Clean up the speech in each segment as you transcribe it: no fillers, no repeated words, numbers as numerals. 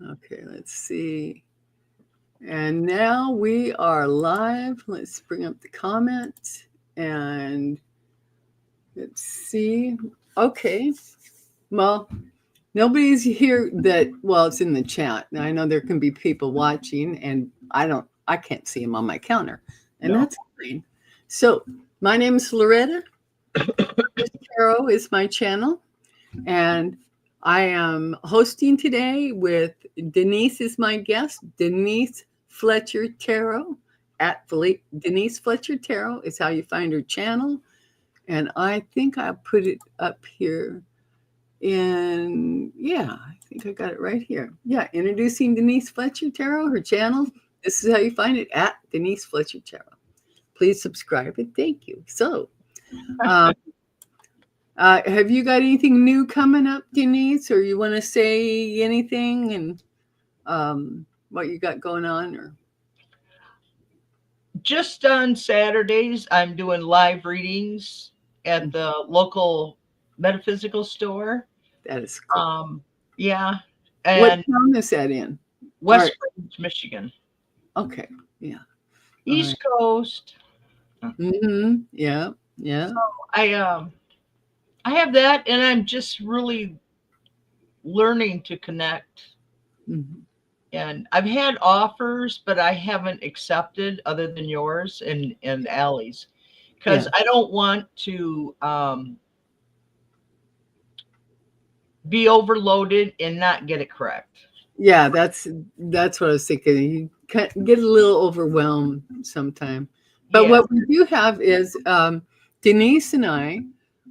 Okay, let's see. And now we are live. Let's bring up the comments and let's see. Okay. Well, nobody's here that, well, it's in the chat. Now I know there can be people watching and I can't see them on my counter. And No. that's fine. So my name is Loretta. Tarot is my channel. And I am hosting today with Denise is my guest. Denise Fletcher Tarot at Denise Fletcher Tarot is how you find her channel. And I think I put it up here I think I got it right here. Yeah, introducing Denise Fletcher Tarot, her channel. This is how you find it at Denise Fletcher Tarot. Please subscribe and thank you. So, um, have you got anything new coming up, Denise, or you want to say anything and what you got going on? Or Just on Saturdays, I'm doing live readings at the local metaphysical store. that is cool. Yeah, What and town is that in? West Springs, Michigan. Okay, yeah. East Coast. Mm-hmm. Yeah, yeah. So I have that, and I'm just really learning to connect. Mm-hmm. And I've had offers, but I haven't accepted other than yours and Allie's, because I don't want to be overloaded and not get it correct. Yeah, that's what I was thinking. You get a little overwhelmed sometime. But Yes. what we do have is Denise and I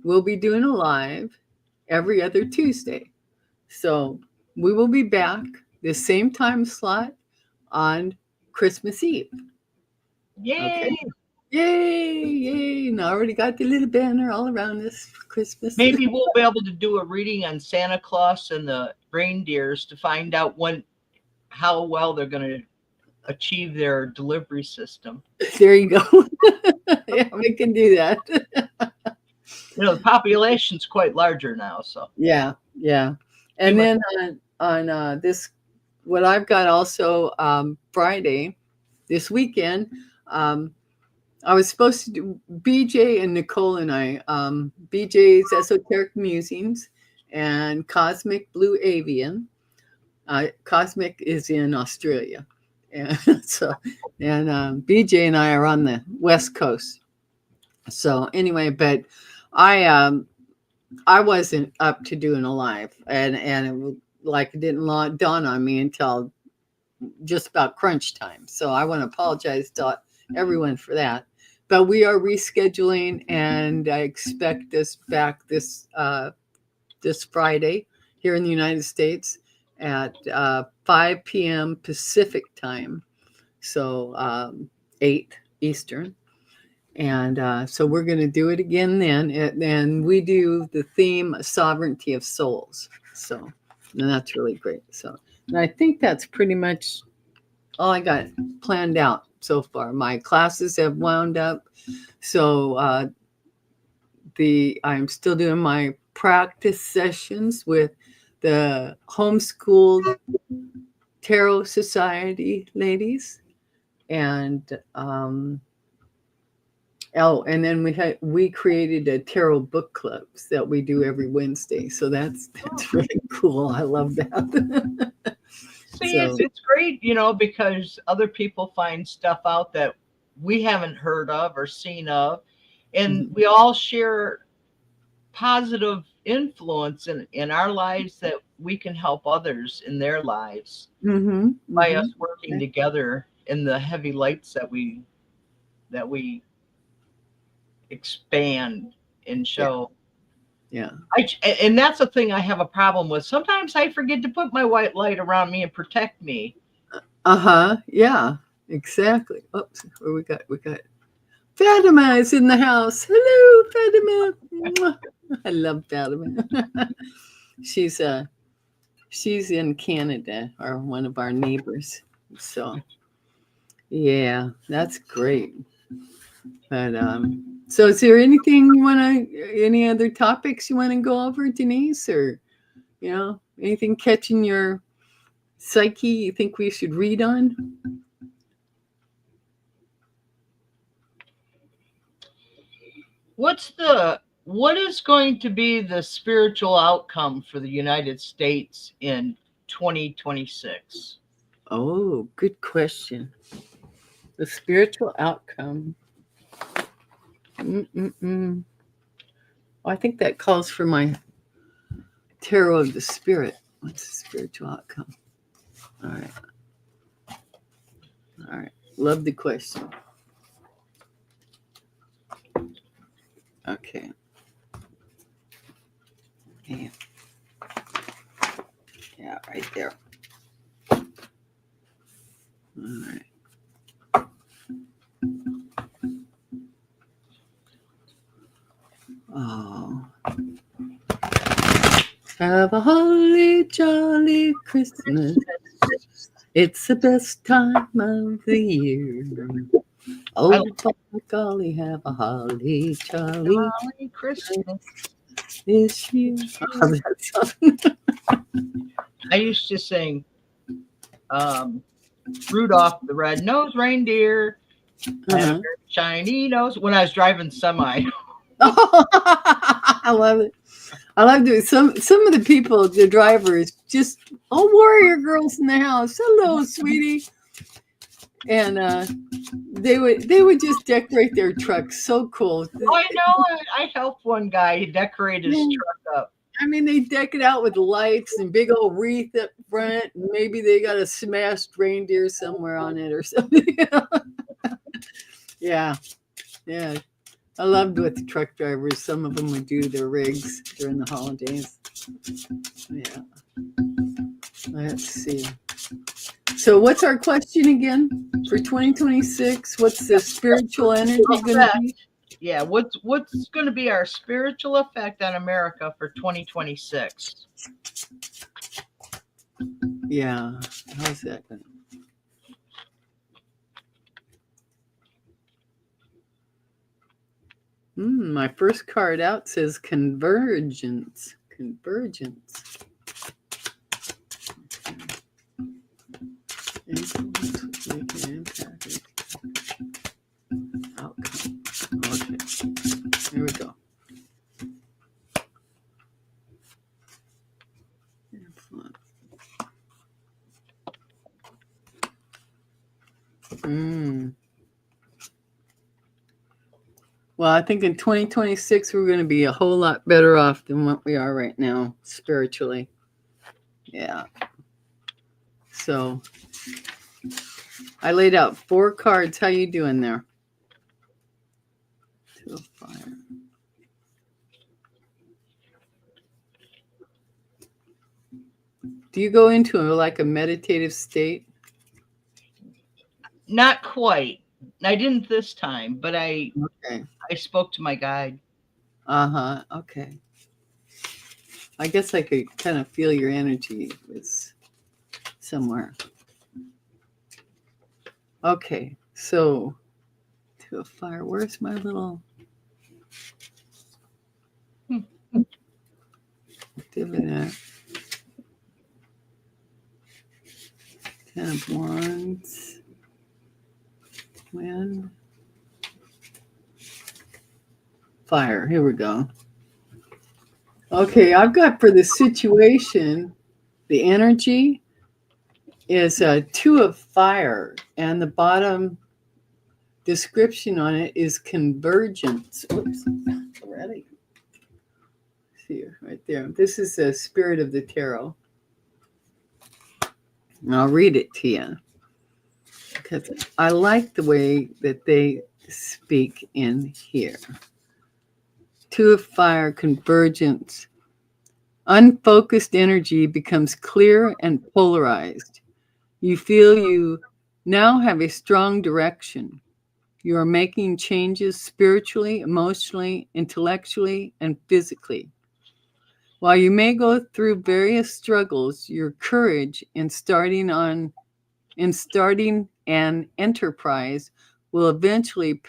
will be doing a live every other Tuesday. So we will be back the same time slot on Christmas Eve. Yay! Okay. Yay! Yay! And I already got the little banner all around us for Christmas. Maybe we'll be able to do a reading on Santa Claus and the reindeers to find out how well they're going to achieve their delivery system. There you go. Yeah, we can do that. The population's quite larger now, so. Yeah. And then on this, what I've got also Friday, this weekend, I was supposed to do BJ and Nicole and I, BJ's Esoteric Musings and Cosmic Blue Avian. Cosmic is in Australia. And BJ and I are on the West Coast. So anyway, but I wasn't up to doing a live, and it didn't dawn on me until just about crunch time. So I want to apologize to everyone for that. But we are rescheduling, and I expect us back this Friday here in the United States at 5 p.m. Pacific time, so 8 Eastern. And so we're going to do it again then. And we do the theme Sovereignty of Souls. So and that's really great. So and I think that's pretty much all I got planned out so far. My classes have wound up. So I'm still doing my practice sessions with the Homeschooled Tarot Society ladies. And and then we created a tarot book clubs that we do every Wednesday. So that's really cool. I love that. See, it's great, because other people find stuff out that we haven't heard of or seen of, and we all share positive influence in our lives that we can help others in their lives by us working together in the heavy lights that we expand and show. Yeah. And that's the thing I have a problem with. Sometimes I forget to put my white light around me and protect me. Yeah, exactly. Oops, where we got Fatima is in the house. Hello, Fatima. I love Fatima. She's in Canada, or one of our neighbors. So yeah, that's great. But so is there anything any other topics you want to go over, Denise, or anything catching your psyche you think we should read on? What is going to be the spiritual outcome for the United States in 2026? Oh, good question. The spiritual outcome. Well, I think that calls for my tarot of the spirit. What's the spiritual outcome? All right. All right. Love the question. Okay. Yeah. Yeah, right there. All right. Oh. Have a holly jolly Christmas. It's the best time of the year. Oh, by golly, have a holly jolly Christmas this year. Oh, that's I used to sing Rudolph the Red-Nosed Reindeer, had a shiny nose when I was driving semi. I love it. I love doing some of the people, the drivers, just warrior girls in the house. Hello, sweetie. And they would just decorate their trucks so cool. Oh, I know. I helped one guy decorate his truck up. I mean, they deck it out with lights and big old wreath up front. And maybe they got a smashed reindeer somewhere on it or something. Yeah. I loved what the truck drivers, some of them would do their rigs during the holidays. Yeah. Let's see. So what's our question again for 2026? What's the spiritual energy going to be? Yeah, what's going to be our spiritual effect on America for 2026? Yeah. How's that going to? My first card out says convergence. Convergence. Outcome. Okay. Here we go. Well, I think in 2026, we're going to be a whole lot better off than what we are right now, spiritually. Yeah. So I laid out 4 cards. How you doing there? 2 of fire. Do you go into like a meditative state? Not quite. I didn't this time, but I spoke to my guide. Okay. I guess I could kind of feel your energy was somewhere. Okay, so 2 of fire. Where's my little dividend? 10 of wands. Wind. Fire. Here we go. Okay, I've got for the situation, the energy is 2 of fire, and the bottom description on it is convergence. Oops, already. See right there. This is the spirit of the tarot. And I'll read it to you because I like the way that they speak in here. 2 of fire, convergence. Unfocused energy becomes clear and polarized. You feel you now have a strong direction. You are making changes spiritually, emotionally, intellectually, and physically. While you may go through various struggles, your courage in starting an enterprise will eventually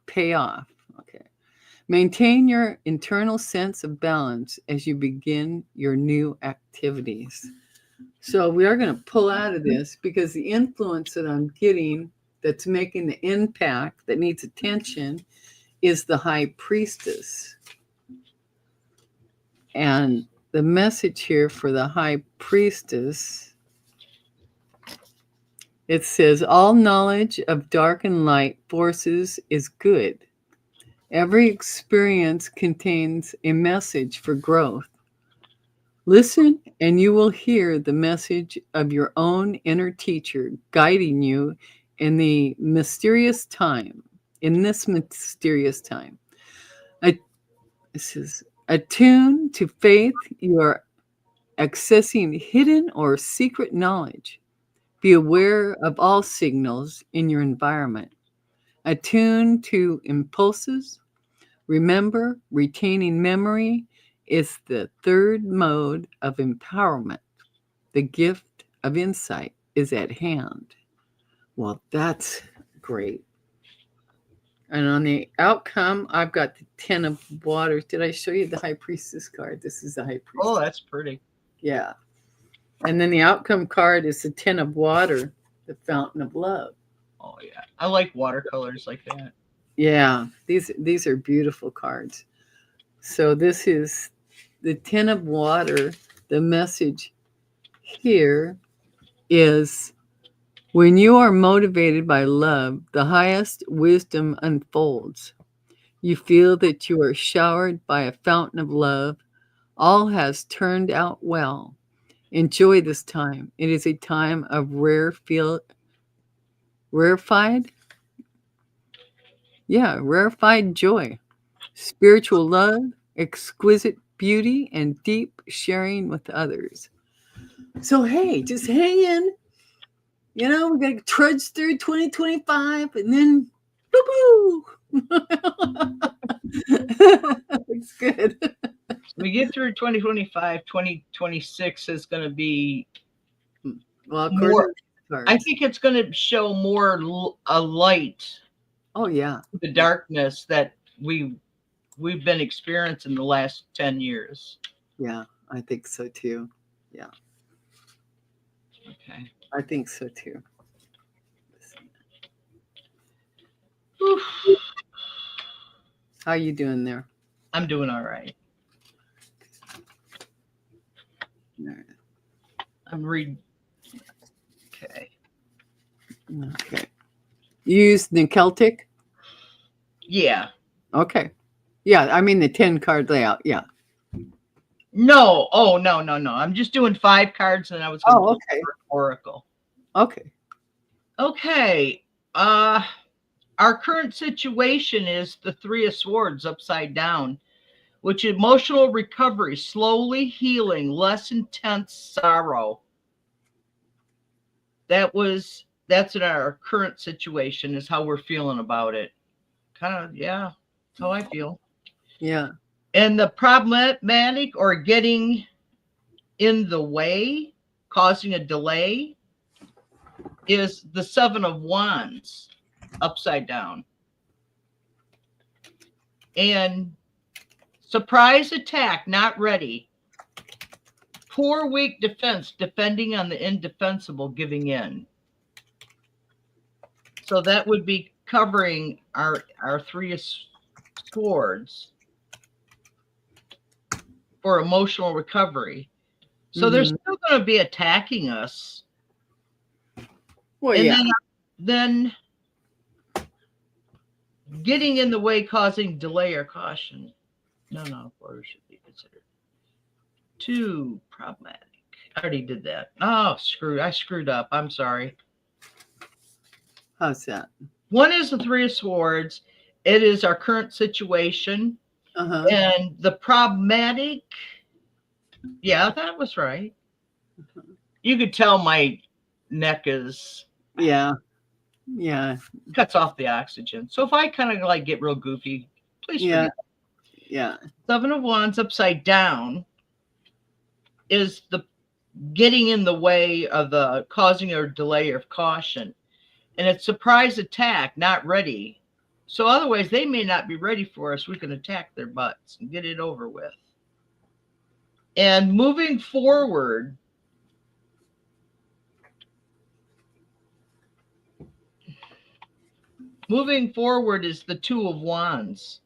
pay off. Okay. Maintain your internal sense of balance as you begin your new activities. So we are going to pull out of this because the influence that I'm getting that's making the impact that needs attention is the high priestess. And the message here for the high priestess, it says, all knowledge of dark and light forces is good. Every experience contains a message for growth. Listen, and you will hear the message of your own inner teacher guiding you in the mysterious time, in this mysterious time. This is attuned to faith, you are accessing hidden or secret knowledge. Be aware of all signals in your environment. Attune to impulses. Remember, retaining memory is the third mode of empowerment. The gift of insight is at hand. Well, that's great. And on the outcome, I've got the 10 of waters. Did I show you the high priestess card? This is the high priestess. Oh, that's pretty. Yeah. And then the outcome card is the 10 of water, the fountain of love. Oh, yeah. I like watercolors like that. Yeah. These are beautiful cards. So this is the 10 of water. The message here is when you are motivated by love, the highest wisdom unfolds. You feel that you are showered by a fountain of love. All has turned out well. Enjoy this time. It is a time of rarefied joy, spiritual love, exquisite beauty, and deep sharing with others. So, hey, just hang in. You know, we got to trudge through 2025 and then boo-boo. It's good. We get through 2025, 2026 is going to be more. I think it's going to show more a light. Oh yeah, the darkness that we've been experiencing the last 10 years. Yeah, I think so too. Yeah. Okay. I think so too. How you doing there? I'm doing all right. I'm reading. Okay. Okay. You use the Celtic? Yeah. Okay. Yeah, I mean the 10 card layout. Yeah. No. Oh, no. I'm just doing 5 cards and I was going to okay. Oracle. Okay. Okay. Our current situation is the 3 of Swords upside down, which is emotional recovery, slowly healing, less intense sorrow. That's in our current situation is how we're feeling about it. Kind of, yeah, that's how I feel. Yeah. And the problematic or getting in the way, causing a delay, is the 7 of Wands upside down. And surprise attack, not ready. Poor, weak defense, defending on the indefensible, giving in. So that would be covering our 3 of Swords for emotional recovery. So they're still going to be attacking us. Well, and yeah. Then getting in the way, causing delay or caution. No, or should be considered. Too problematic. I already did that. Oh, I screwed up. I'm sorry. How's that? 1 is the 3 of Swords. It is our current situation. Uh-huh. And the problematic, yeah, that was right. You could tell my neck is... Yeah. Cuts off the oxygen. So if I kind of like get real goofy, please forgive me. Yeah. 7 of Wands upside down is the getting in the way of the causing a delay of caution. And it's surprise attack, not ready. So otherwise, they may not be ready for us. We can attack their butts and get it over with. And moving forward, is the Two of Wands.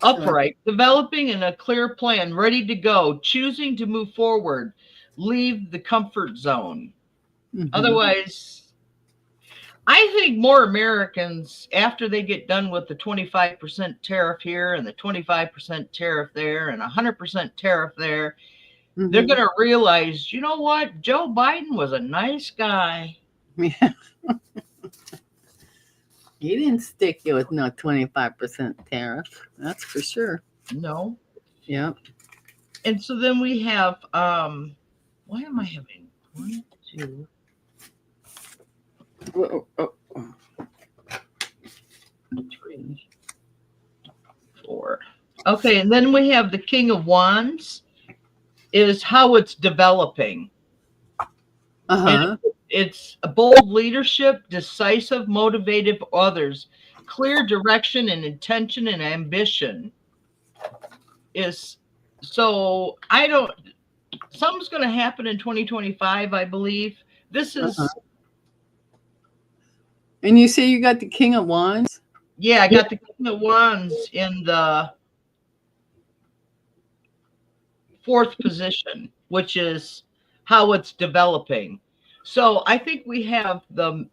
Upright, developing in a clear plan, ready to go, choosing to move forward, leave the comfort zone. Mm-hmm. Otherwise, I think more Americans, after they get done with the 25% tariff here and the 25% tariff there and 100% tariff there, mm-hmm. they're going to realize, you know what? Joe Biden was a nice guy. Yeah. He didn't stick you with no 25% tariff. That's for sure. No. Yeah. And so then we have, why am I having 1, 2, 3, 4. Okay, and then we have the King of Wands is how it's developing. Uh-huh. It's a bold leadership, decisive, motivative others, clear direction and intention and ambition. So I don't, something's going to happen in 2025, I believe. This is. Uh-huh. And you say you got the King of Wands? Yeah, I got the King of Wands in the 4th position, which is how it's developing. So I think we have the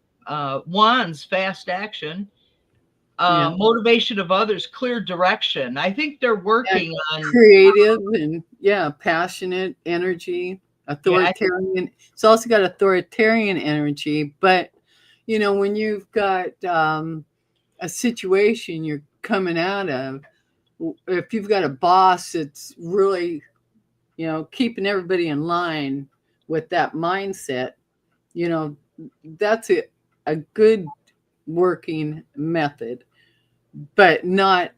Wands, fast action, motivation of others, clear direction. I think they're working on creative and passionate energy, authoritarian. It's also got authoritarian energy, but you know, when you've got a situation you're coming out of, if you've got a boss that's really, you know, keeping everybody in line with that mindset, you know, that's a good working method, but not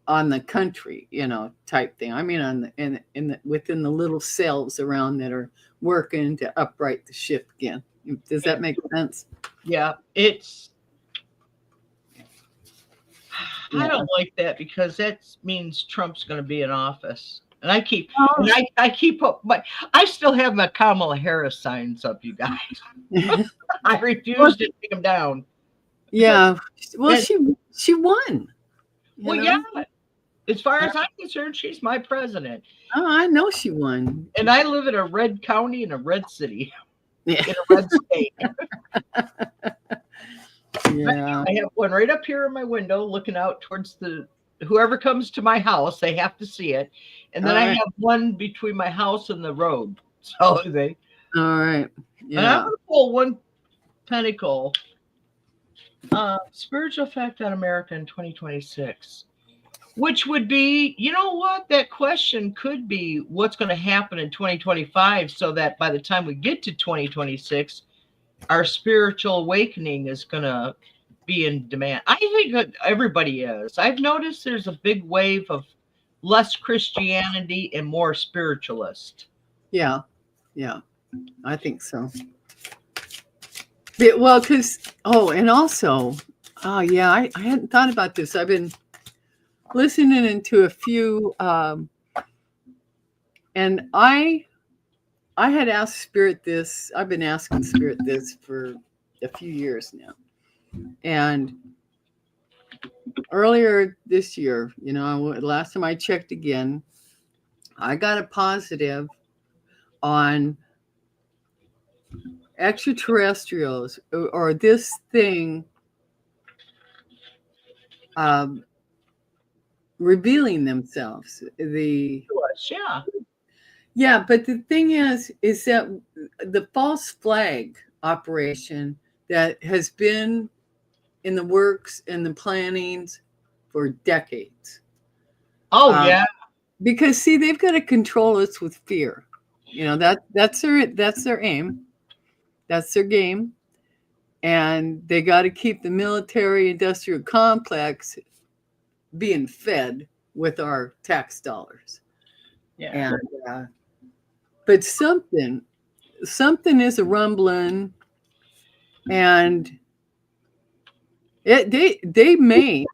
on the country, you know, type thing. I mean, on the within the little cells around that are working to upright the ship again. Does that make sense? Yeah, I don't like that because that means Trump's going to be in office. And I keep up, but I still have my Kamala Harris signs up, you guys. I refuse to take them down. Yeah. Well, she won. Well, yeah. As far as I'm concerned, she's my president. Oh, I know she won. And I live in a red county in a red city. Yeah. In a red state. Yeah. I have one right up here in my window looking out towards whoever comes to my house, they have to see it. And then I have one between my house and the road. So all right. Yeah. And I'm going to pull one pentacle. Spiritual effect on America in 2026. Which would be, you know what? That question could be what's going to happen in 2025 so that by the time we get to 2026, our spiritual awakening is going to be in demand. I think that everybody is. I've noticed there's a big wave of less Christianity and more spiritualist. Yeah. Yeah. I think so. Well, because, and also, I hadn't thought about this. I've been listening to a few, and I had asked Spirit this. I've been asking Spirit this for a few years now. And earlier this year, you know, last time I checked again, I got a positive on extraterrestrials or this thing revealing themselves. Yeah, but the thing is that the false flag operation that has been in the works and the plannings for decades. Yeah. Because see, they've got to control us with fear. You know, that's their aim. That's their game. And they got to keep the military industrial complex being fed with our tax dollars. Yeah. And but something is a rumbling, and They may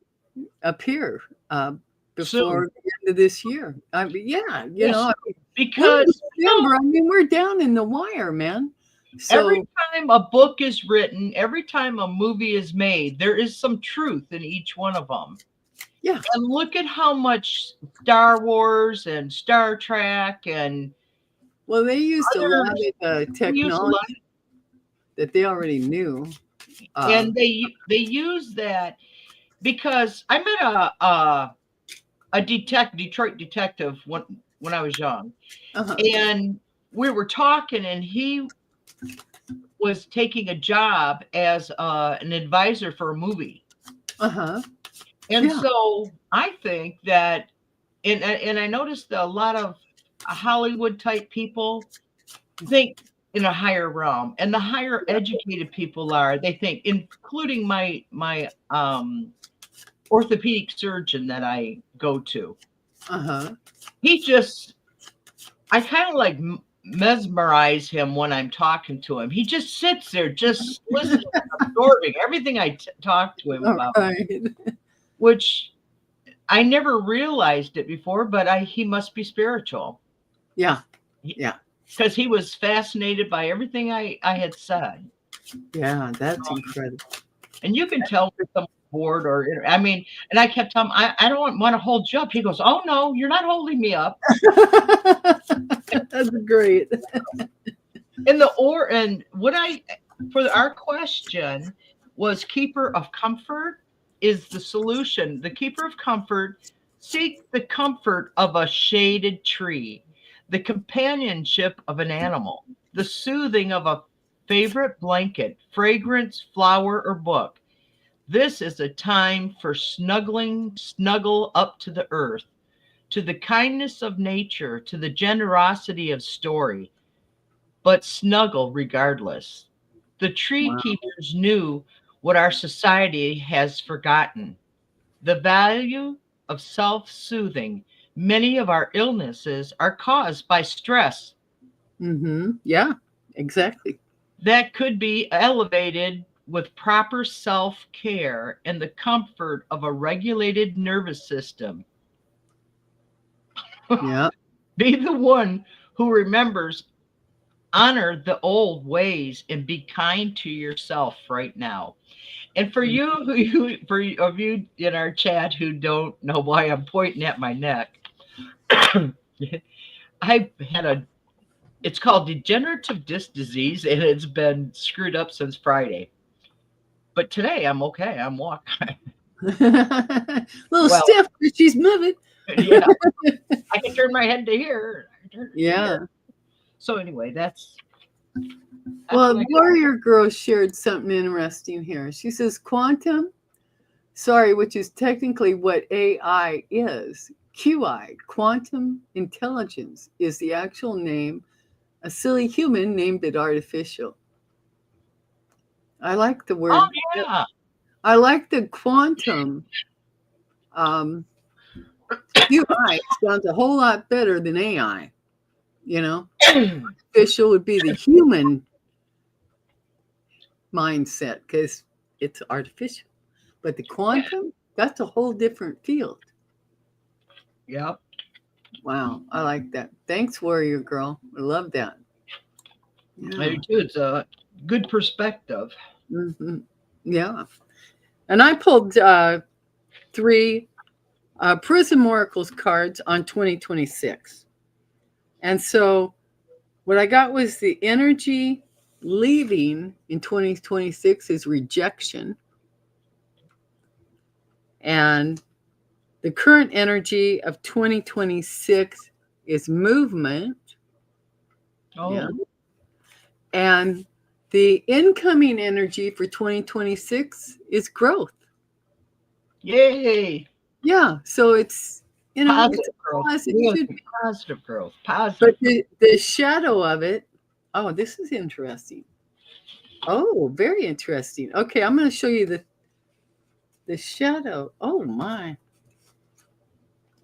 appear soon. before the end of this year. I mean, yeah, Yes, I mean, we're in because November. I mean, we're down in the wire, man. every So time a book is written, every time a movie is made, there is some truth in each one of them. yeah, And look at how much Star Wars and Star Trek and well, they used a lot others of we use a lot, technology that they already knew. and they use that because I met a Detroit detective when I was young, Uh-huh. and we were talking, and he was taking a job as an advisor for a movie. Uh-huh. And Yeah. so I think that, and I noticed that a lot of Hollywood type people think in a higher realm, and the higher educated people are, they think, including my orthopedic surgeon that I go to. Uh-huh. He just, I kind of like mesmerize him when I'm talking to him. He just sits there, just listening, absorbing everything I talk to him All about, right. which I never realized it before, but he must be spiritual. Yeah. Yeah. Because he was fascinated by everything I had said. Yeah, that's incredible. And you can tell when someone's bored or, I mean, and I kept telling him, I don't want to hold you up. He goes, oh, no, you're not holding me up. That's great. And what for our question was keeper of comfort is the solution. The keeper of comfort, seek the comfort of a shaded tree, the companionship of an animal, the soothing of a favorite blanket, fragrance, flower, or book. This is a time for snuggle up to the earth, to the kindness of nature, to the generosity of story, but snuggle regardless. The tree Wow. keepers knew what our society has forgotten, the value of self soothing. Many of our illnesses are caused by stress Mm-hmm. Yeah, exactly. that could be elevated with proper self care and the comfort of a regulated nervous system. Yeah. Be the one who remembers, honor the old ways, and be kind to yourself right now. And for you, of you in our chat who don't know why I'm pointing at my neck, I had it's called degenerative disc disease, and it's been screwed up since Friday. But today I'm okay. I'm walking. Little Well, stiff, but she's moving. yeah, I can turn my head to here. I can turn it to Yeah. here. So anyway, that's what Well, I got. Warrior Girl shared something interesting here. She says quantum, sorry, which is technically what AI is. QI, quantum intelligence, is the actual name. A silly human named it artificial. I like the Oh word. yeah. I like the quantum. Um, QI sounds a whole lot better than AI. You know, artificial would be the human mindset because it's artificial. But the quantum, that's a whole different field. Yep. Wow, I like that. Thanks, Warrior Girl. I love that. I Yeah. do too. It's a good perspective. Hmm. Yeah. And I pulled three Prism Oracles cards on 2026. And so what I got was the energy leaving in 2026 is rejection. And the current energy of 2026 is movement. Oh, Yeah. And the incoming energy for 2026 is growth. yay. Yeah. So it's, it's Positive growth. positive. It Really should be. positive growth. Positive. But the shadow of it, oh, this is interesting. Oh, very interesting. Okay, I'm going to show you the shadow. Oh my.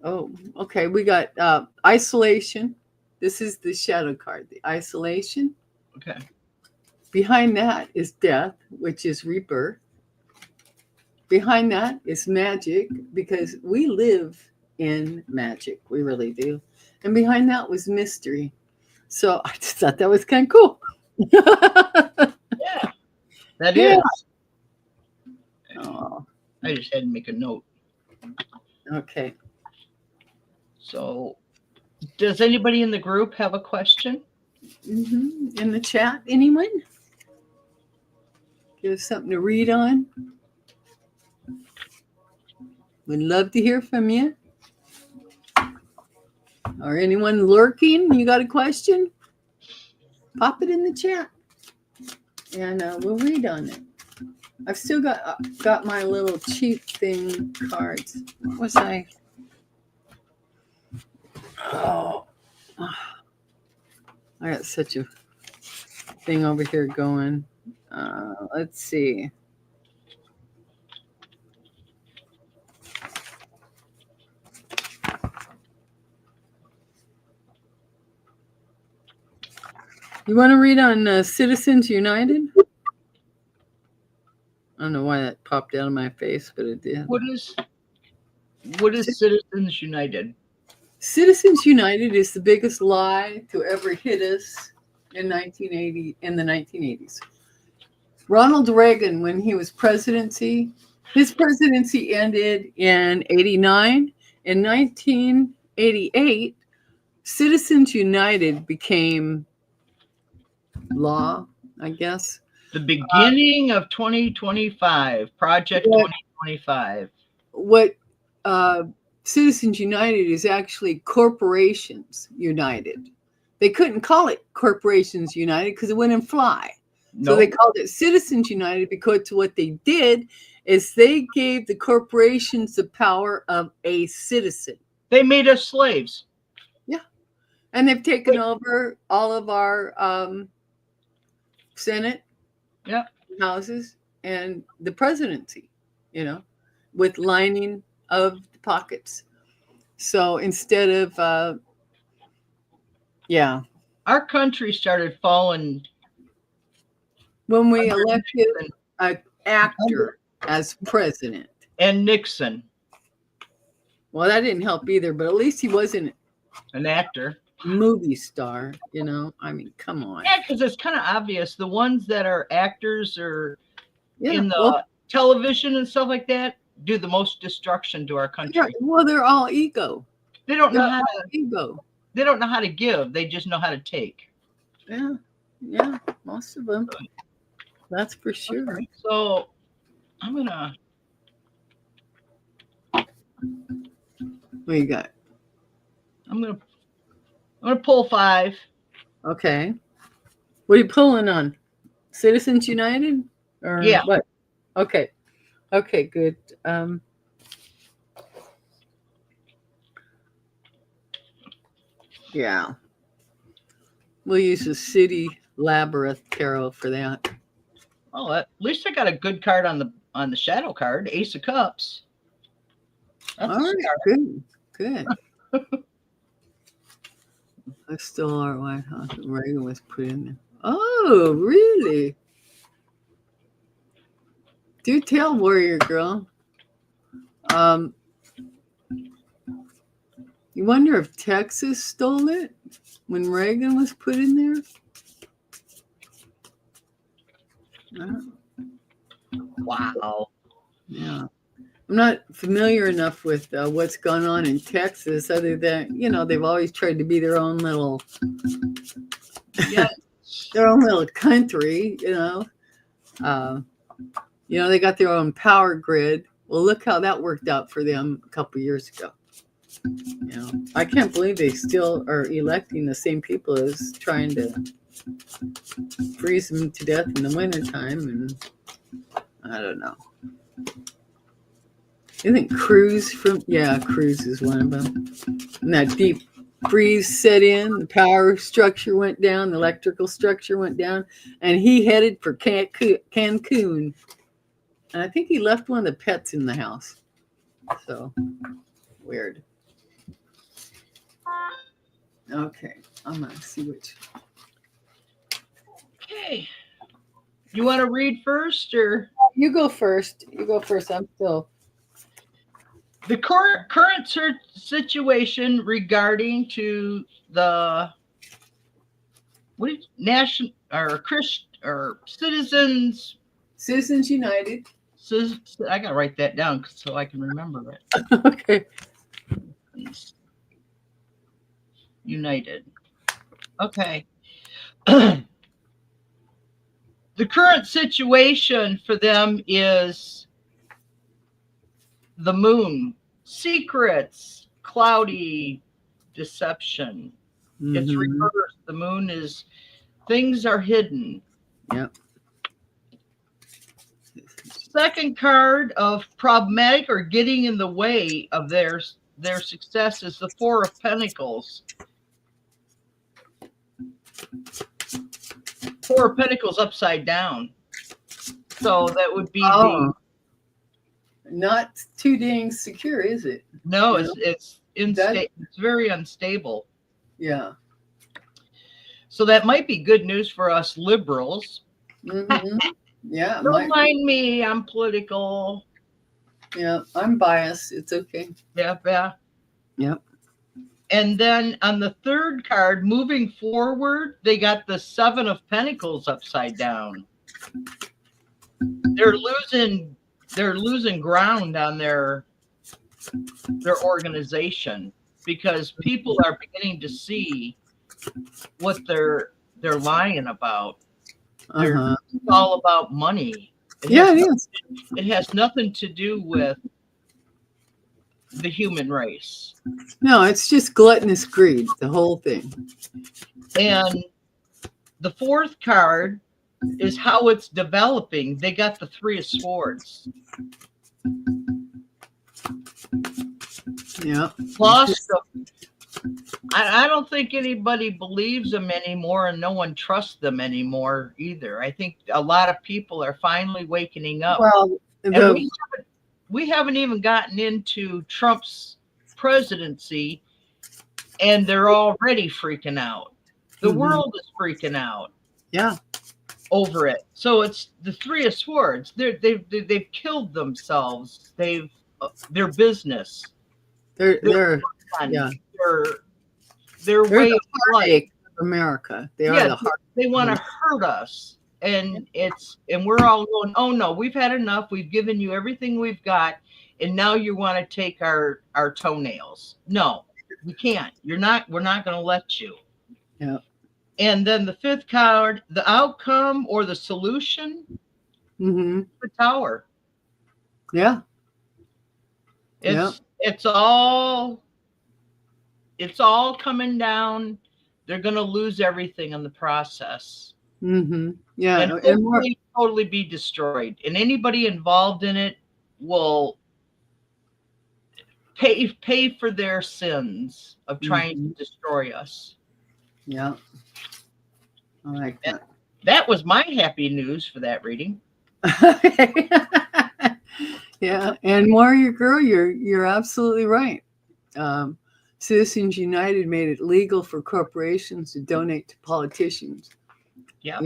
Oh, okay. We got isolation. This is the shadow card, the isolation. Okay. Behind that is death, which is rebirth. behind that is magic, because we live in magic. We really do. And behind that was mystery. So I just thought that was kind of cool. Yeah, that is. Oh, I just had to make a note. okay. So, does anybody in the group have a question? In the chat, anyone? Give us something to read on. Would love to hear from you. Or anyone lurking, you got a question? Pop it in the chat, and we'll read on it. I've still got my little cheap thing cards. What was I? Oh, I got such a thing over here going. Let's see. You want to read on Citizens United? I don't know why that popped out of my face, but it did. What is Citizens United? Citizens United is the biggest lie to ever hit us in the 1980s. Ronald Reagan, when he was presidency, his presidency ended in 89. In 1988, Citizens United became law, I guess. The beginning of 2025, Project 2025. What Citizens United is actually Corporations United. They couldn't call it Corporations United because it wouldn't fly. So they called it Citizens United because what they did is they gave the corporations the power of a citizen. They made us slaves. Yeah. And they've taken over all of our Senate houses and the presidency, with lining of the pockets. So instead of, our country started falling when we elected an actor as president. And Nixon. Well, that didn't help either, but at least he wasn't an actor. Movie star, I mean, come on. Yeah, because it's kind of obvious. The ones that are actors or in the television and stuff like that do the most destruction to our country. Yeah, well, they're all ego. They don't know how to give. They just know how to take. Yeah, most of them. That's for sure. Okay, so I'm gonna. What you got? I'm gonna pull 5. Okay. What are you pulling on? Citizens United? Or what? Okay. Okay, good. Yeah. We'll use the City Labyrinth Tarot for that. Oh, at least I got a good card on the shadow card, Ace of Cups. That's all right, good. I still are White House. Reagan was put in there. Oh, really? Do tell, warrior girl. You wonder if Texas stole it when Reagan was put in there? Wow. Yeah. I'm not familiar enough with what's gone on in Texas, other than, they've always tried to be their own little, their own little country, they got their own power grid. Well, look how that worked out for them a couple years ago. I can't believe they still are electing the same people as trying to freeze them to death in the wintertime. And I don't know. You think Cruz Cruz is one of them. And that deep freeze set in, the power structure went down, the electrical structure went down, and he headed for Cancun. And I think he left one of the pets in the house. So, weird. Okay, I'm going to see which. Okay. You want to read first, or? you go first. You go first. I'm still. The current situation regarding to the national or Christian or citizens. Citizens United. I gotta write that down so I can remember it. Okay. United. Okay. The current situation for them is the moon, secrets, cloudy, deception. It's reversed. The moon is things are hidden. Yep. Second card of problematic or getting in the way of their success is the Four of Pentacles. Four of Pentacles upside down. So that would be not too dang secure, is it? No, it's very unstable. Yeah. So that might be good news for us liberals. Yeah. Don't mind me. I'm political. Yeah, I'm biased. It's okay. Yeah. Yep. And then on the third card, moving forward, they got the Seven of Pentacles upside down. They're losing ground on their organization because people are beginning to see what they're lying about. It's all about money. It has nothing to do with the human race. No, it's just gluttonous greed, the whole thing. And the fourth card is how it's developing. They got the Three of Swords. Yeah. I don't think anybody believes them anymore, and no one trusts them anymore either. I think a lot of people are finally wakening up. Well, we haven't even gotten into Trump's presidency, and they're already freaking out. The world is freaking out. Yeah. Over it. So it's the Three of Swords. They've killed themselves. Their business. Their way of life. America. They want to hurt us. And we're all going, oh no, we've had enough. We've given you everything we've got, and now you want to take our toenails. No, we can't. We're not going to let you. Yeah. And then the fifth card, the outcome or the solution, the Tower. Yeah. It's all coming down. They're going to lose everything in the process. Yeah. And totally be destroyed. And anybody involved in it will pay for their sins of trying to destroy us. Yeah. I like that. That was my happy news for that reading. Yeah, and Warrior Girl, you're absolutely right. Citizens United made it legal for corporations to donate to politicians. Yeah,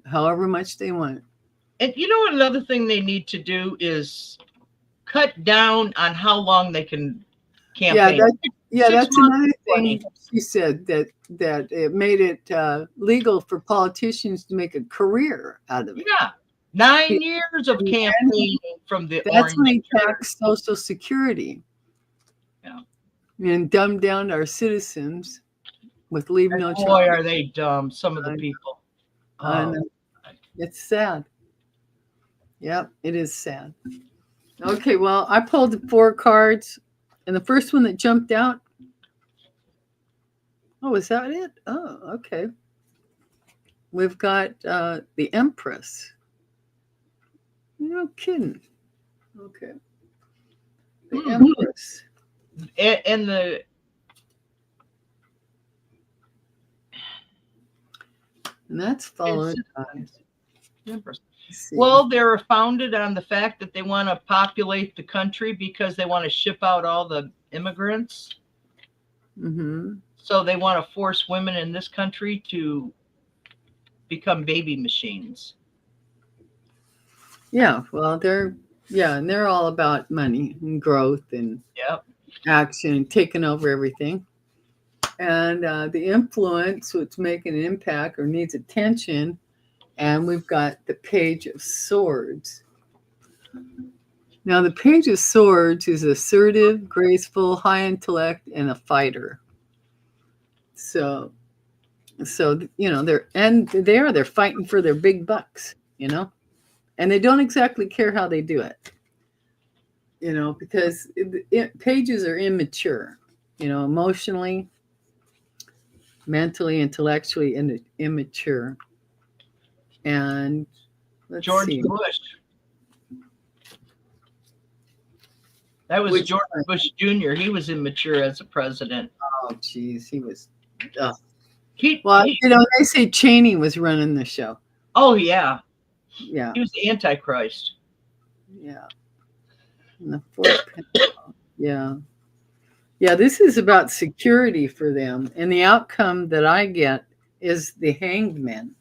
however much they want. And another thing they need to do is cut down on how long they can campaign. That's another thing she said, that it made it legal for politicians to make a career out of it. Yeah, 9 years of campaigning from the That's when they tax Social Security. Yeah, and dumb down our citizens with leave no child. Boy, are they dumb! Some of the people. It's sad. Yep, it is sad. Okay, well, I pulled the 4 cards. And the first one that jumped out. Oh, is that it? Oh, okay. We've got the Empress. No kidding. Okay. The Empress. And that's followed by Empress. Well, they're founded on the fact that they want to populate the country because they want to ship out all the immigrants. So they want to force women in this country to become baby machines. Yeah, well, and they're all about money and growth and Yep. action and taking over everything. And the influence, what's making an impact or needs attention. And we've got the Page of Swords. Now, the Page of Swords is assertive, graceful, high intellect, and a fighter. So, they're fighting for their big bucks, and they don't exactly care how they do it, because pages are immature, emotionally, mentally, intellectually, and immature. And let's George see. Bush. That was Which George one? Bush Jr. He was immature as a president. Oh, geez, he was. Well, they say Cheney was running the show. Oh yeah, Yeah, he was the Antichrist. yeah. And the fourth, yeah. Yeah, this is about security for them. And the outcome that I get is the Hanged Man.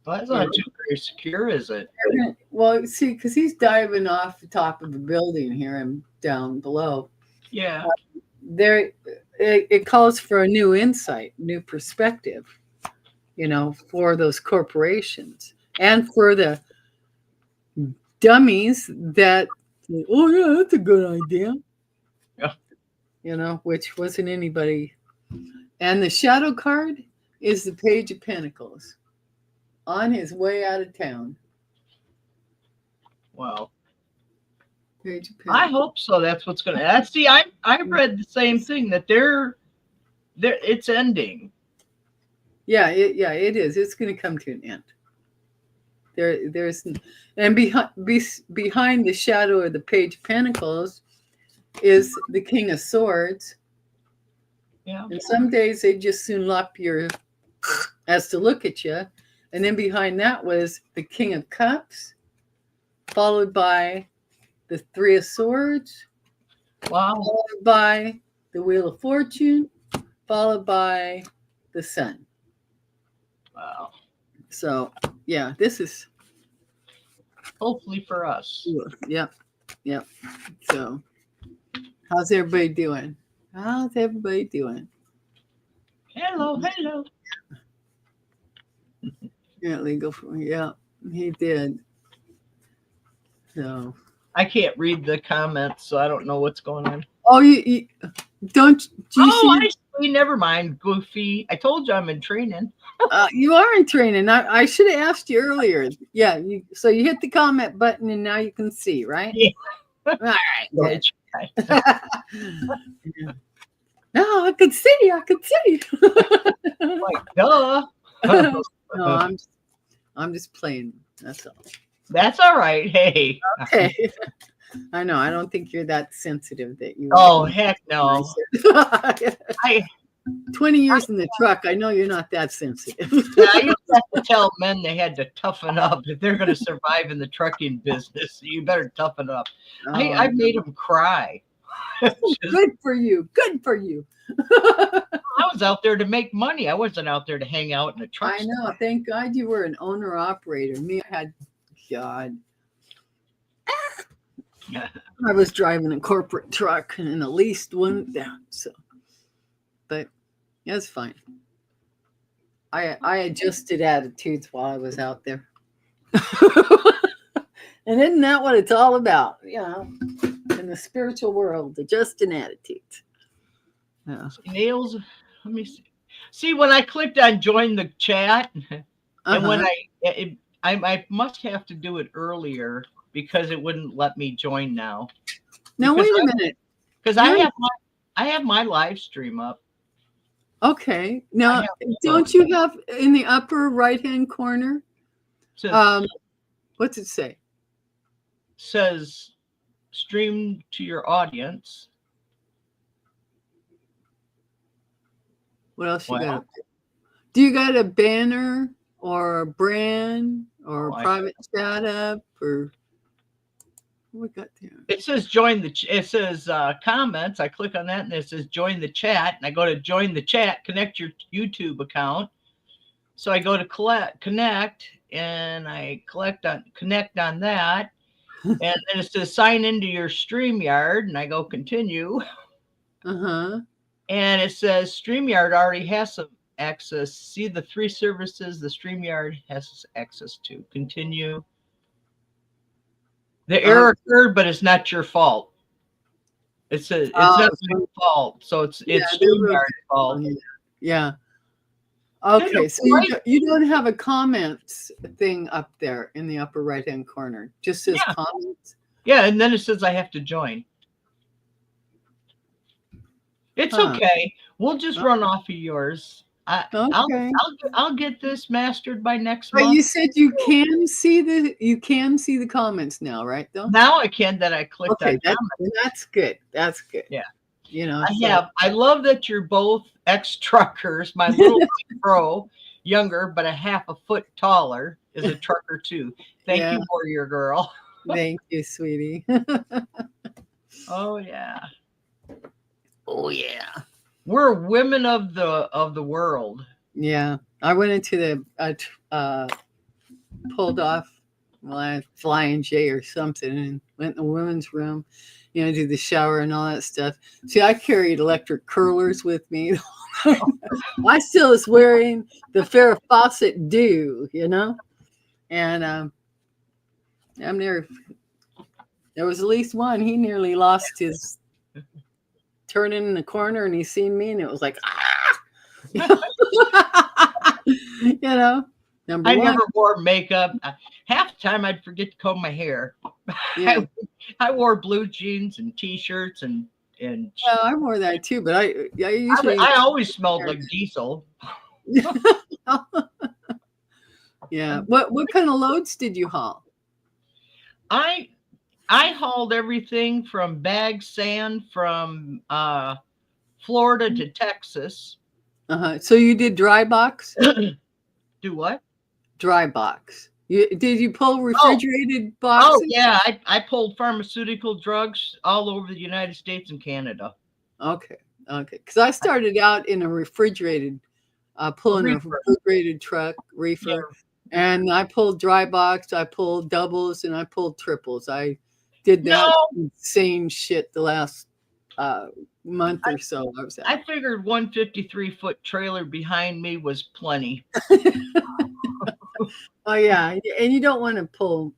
Well, that's not too very secure, is it? Well, see, because he's diving off the top of a building here and down below. Yeah. It calls for a new insight, new perspective, for those corporations and for the dummies that, oh, yeah, that's a good idea. Yeah. Which wasn't anybody. And the shadow card is the Page of Pentacles on his way out of town. Wow. Page of I Pentacles. hope so. That's what's going to. See, I read the same thing that it's ending. Yeah, it is. It's going to come to an end. There's and behind the shadow of the Page of Pentacles is the King of Swords. Yeah. And some days they just soon lop your as to look at you. And then behind that was the King of Cups, followed by the Three of Swords, Wow. followed by the Wheel of Fortune, followed by the Sun. Wow. So, yeah, this is hopefully for us. Yep. So, how's everybody doing? Hello. Yeah, legal. Yeah, he did. So I can't read the comments, so I don't know what's going on. Oh, you don't? Do you see? I see. Never mind, Goofy. I told you I'm in training. You are in training. I should have asked you earlier. Yeah. So you hit the comment button, and now you can see, right? Yeah. All right. Good. No, I could see. Like, duh. No, I'm just playing. That's all. That's all right. Hey. Okay. I know. I don't think you're that sensitive that you. Oh, heck no. 20 years in the truck. I know you're not that sensitive. Yeah, I used to have to tell men they had to toughen up if they're going to survive in the trucking business. You better toughen up. I made them cry. Good for you. I was out there to make money. I wasn't out there to hang out in a truck. I know. Thank God you were an owner operator. Me, I had God. I was driving a corporate truck and the leased one down. So, but it's fine. I adjusted attitudes while I was out there. And isn't that what it's all about? In the spiritual world, adjusting attitudes. Yeah. Nails. Let me see. See, when I clicked on join the chat, and when I must have to do it earlier because it wouldn't let me join now. Now wait a minute. Because I have my live stream up. Okay. Now, don't you have in the upper right-hand corner? What's it say? Says stream to your audience. What else you got? Do you got a banner or a brand or a private chat up or what we got there? It says it says comments. I click on that and it says join the chat, and I go to join the chat, connect your YouTube account. So I go to connect, and I connect on that, and then it says sign into your StreamYard, and I go continue, and it says StreamYard already has some access. See the 3 services the StreamYard has access to. Continue. The error occurred, but it's not your fault. It's not your fault, so it's StreamYard's fault. Yeah. Okay, so you don't have a comments thing up there in the upper right-hand corner. Just says comments. Yeah, and then it says I have to join. It's okay. We'll just run off of yours. I'll get this mastered by next month. But you said you can see the comments now, right? Though now I can. That I clicked on comments. That's good. That's good. Yeah. You know, I love that you're both ex-truckers. My little bro, younger but a half a foot taller, is a trucker too. Thank you, warrior girl. Thank you, sweetie. Oh yeah. Oh yeah. We're women of the world. Yeah. I went into the pulled off Flying J or something and went in the women's room, you know, do the shower and all that stuff. See, I carried electric curlers with me. I still was wearing the Farrah Fawcett do, you know, and there was at least one. He nearly lost his turning in the corner, and he seen me, and it was like, you know. I never wore makeup. Half the time I'd forget to comb my hair. Yeah. I wore blue jeans and T-shirts and. Well, I wore that too, but I usually I always smelled like diesel. Yeah. What kind of loads did you haul? I hauled everything from bag sand from Florida to Texas. So you did dry box? Do what? Dry box. Did you pull refrigerated boxes? Oh yeah, I pulled pharmaceutical drugs all over the United States and Canada. Okay. Because I started out in a refrigerated, pulling a refrigerated truck reefer, and I pulled dry box, I pulled doubles, and I pulled triples. I did that insane shit the last month or so. I figured 153-foot trailer behind me was plenty. Oh yeah, and you don't want to pull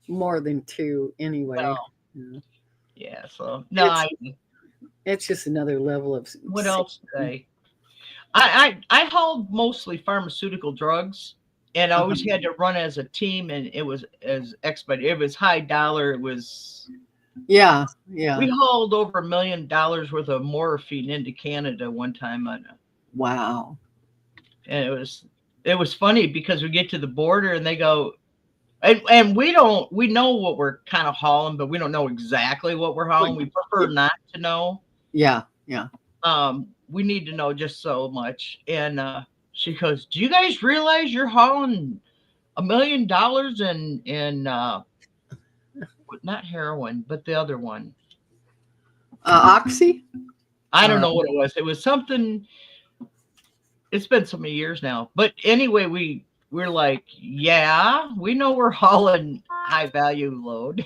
more than 2 anyway. No. Yeah, so no, it's just another level of. What else today? I hauled mostly pharmaceutical drugs, and I always had to run as a team, and it was as expert. It was high dollar. It was. Yeah. We hauled over $1 million worth of morphine into Canada one time Wow. And it was funny because we get to the border and they go, and we know what we're kind of hauling, but we don't know exactly what we're hauling. We prefer not to know. Yeah. We need to know just so much. And she goes, "Do you guys realize you're hauling $1 million in not heroin, but the other one? Oxy? I don't know what it was. It was something. It's been so many years now. But anyway, we're like, yeah, we know we're hauling high value load."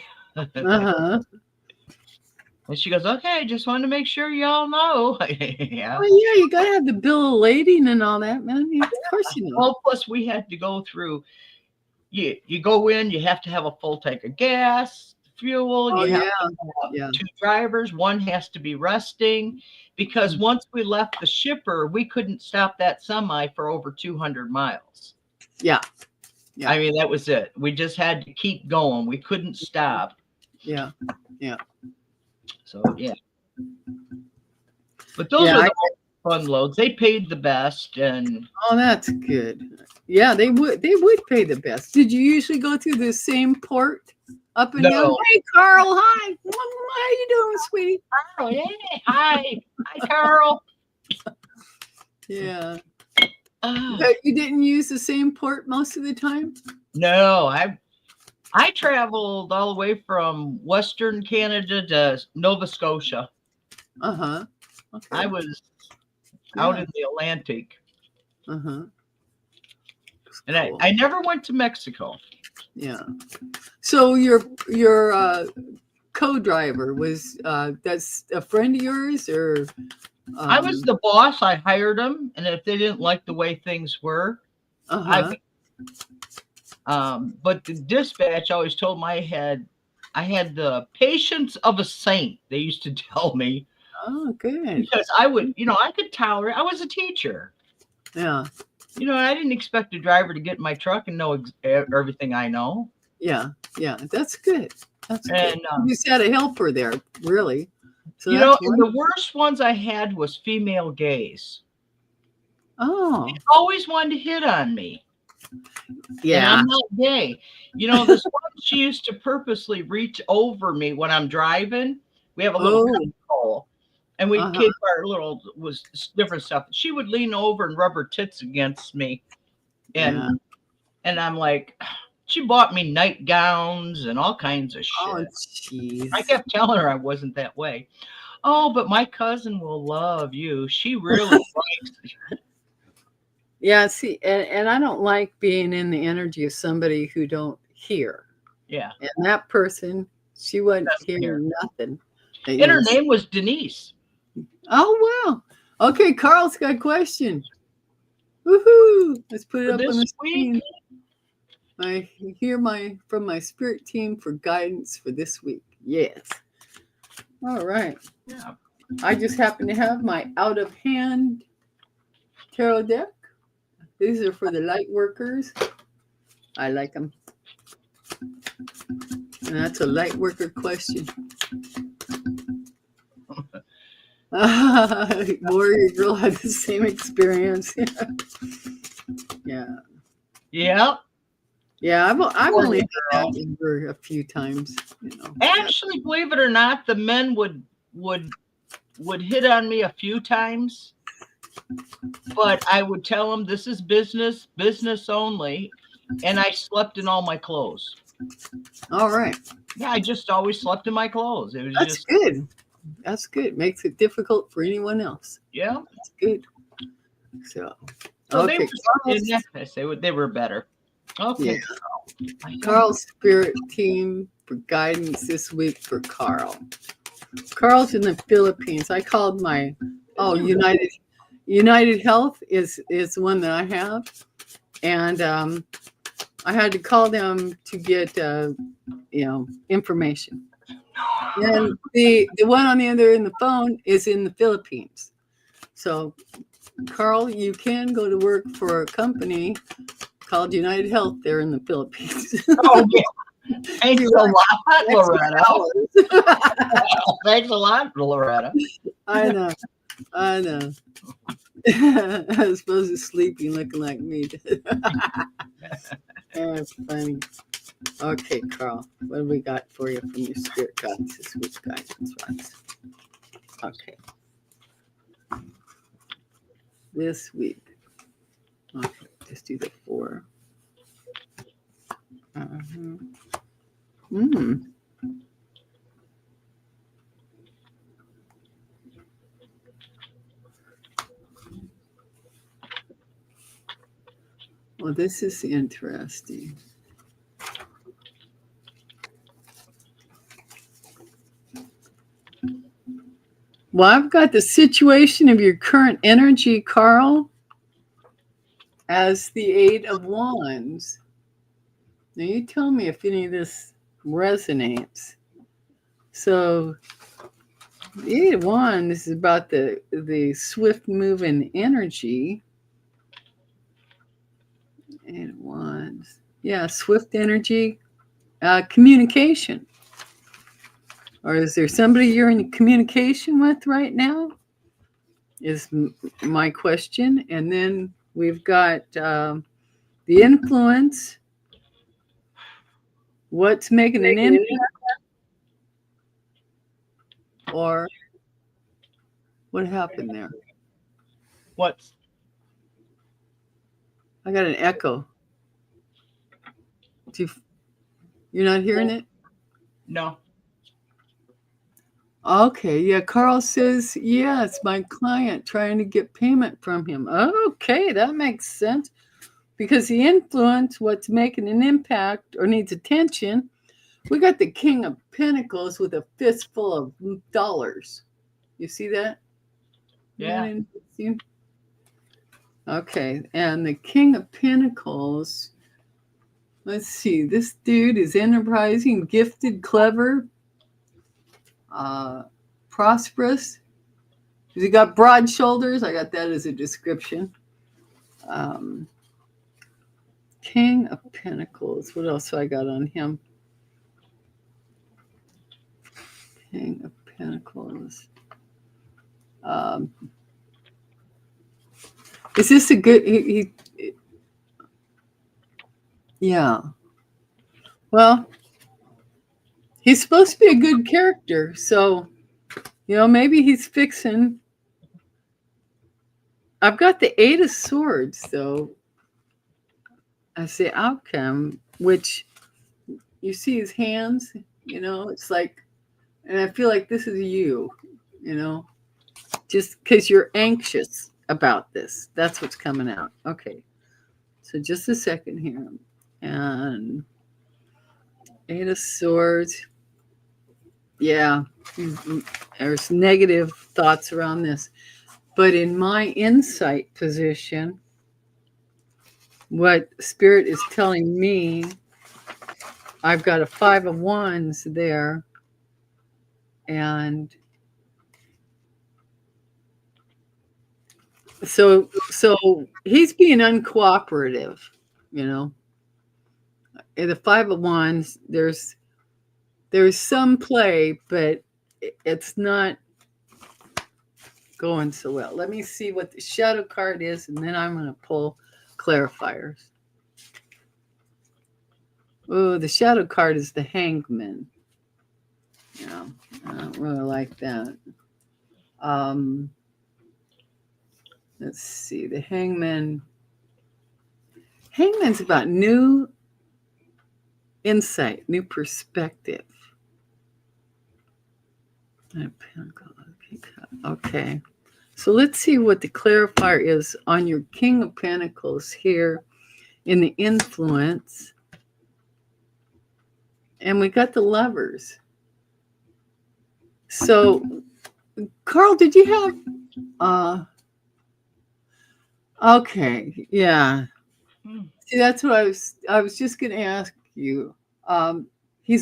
And she goes, "Okay, just wanted to make sure y'all know." Yeah. Well, yeah, you gotta have the bill of lading and all that, man. Of course you know. Well, plus we had to go through. You go in, you have to have a full tank of gas, fuel. You have to have 2 drivers. One has to be resting, because once we left the shipper, we couldn't stop that semi for over 200 miles. Yeah. I mean, that was it. We just had to keep going. We couldn't stop. Yeah. So yeah. But those are the fun loads. They paid the best, and that's good. Yeah, they would pay the best. Did you usually go through the same port up and down? Hey, Carl, hi. How you doing, sweetie? Carl, yeah. Hi, Carl. Yeah. But you didn't use the same port most of the time? No, I traveled all the way from Western Canada to Nova Scotia. Okay. I was out in the Atlantic. And cool. I never went to Mexico. Yeah. So your co-driver was that's a friend of yours, or I was the boss. I hired them, and if they didn't like the way things were, but the dispatch always told me I had the patience of a saint. They used to tell me. Oh, good. Because I would, I could tolerate. I was a teacher. Yeah. I didn't expect a driver to get in my truck and know everything I know. Yeah. Yeah. That's good. That's and, good. You just had a helper there, really. So the worst ones I had was female gays. Oh. They always wanted to hit on me. Yeah. And I'm not gay. This one, she used to purposely reach over me when I'm driving. We have a little control, and we keep our little was different stuff. She would lean over and rub her tits against me, and I'm like, she bought me nightgowns and all kinds of shit. Oh, jeez. I kept telling her I wasn't that way. Oh, but my cousin will love you. She really likes you. Yeah, see, and I don't like being in the energy of somebody who don't hear. Yeah. And that person, she wasn't hearing nothing. And her name was Denise. Oh, wow. Okay, Carl's got a question. Woohoo! Let's put it up on the screen. I hear from my spirit team for guidance for this week. Yes. All right. Yeah. I just happen to have my out of hand tarot deck. These are for the light workers. I like them. And that's a light worker question. Warrior Girl had the same experience. Yeah. Yeah. Yeah, I've only had that for a few times. Actually, believe it or not, the men would hit on me a few times. But I would tell them this is business only, and I slept in all my clothes. All right. Yeah, I just always slept in my clothes. It was good. That's good. Makes it difficult for anyone else. Yeah, that's good. So okay, they were better. Okay, yeah. Carl's spirit team for guidance this week for Carl. Carl's in the Philippines. I called my United Health is the one that I have, and I had to call them to get information. And the one on the other in the phone is in the Philippines. So, Carl, you can go to work for a company called United Health there in the Philippines. Oh yeah. Thanks a lot, Loretta. Thanks a lot, Loretta. I know. I suppose it's sleeping looking like me. That's funny. Okay, Carl, what do we got for you from your spirit guides this week, guidance? Okay. This week. Okay, let's do the 4. Well, this is interesting. Well, I've got the situation of your current energy, Carl, as the 8 of Wands. Now, you tell me if any of this resonates. So, the 8 of Wands is about the swift moving energy. 8 of Wands. Yeah, swift energy, communication. Or is there somebody you're in communication with right now? Is my question. And then we've got the influence. What's making an impact? Or what happened there? I got an echo. You're not hearing it? No. Okay, yeah, Carl says, it's my client trying to get payment from him. Okay, that makes sense. because the influence, what's making an impact or needs attention, we got the King of Pentacles with a fistful of dollars. You see that? Yeah. Okay, and the King of Pentacles, let's see, this dude is enterprising, gifted, clever, prosperous. He got broad shoulders. I got that as a description. King of Pentacles. What else I got on him? King of Pentacles. Is this a good? Yeah. Well, he's supposed to be a good character, so maybe he's fixing. I've got the Eight of Swords, though. As the outcome, which you see his hands. It's like, and I feel like this is you. Just because you're anxious about this. That's what's coming out. Okay. So just a second here. And Eight of Swords. Yeah. There's negative thoughts around this. But in my insight position, what Spirit is telling me, I've got a Five of Wands there. And so he's being uncooperative, In the Five of Wands, there's some play, but it's not going so well. Let me see what the shadow card is, and then I'm going to pull clarifiers. Oh, the shadow card is the Hangman. Yeah, I don't really like that. Let's see, the Hangman. Hangman's about new insight, new perspective. Okay. So let's see what the clarifier is on your King of Pentacles here in the influence. And we got the Lovers. So, Carl, did you have okay, yeah. See, that's what I was just going to ask you. He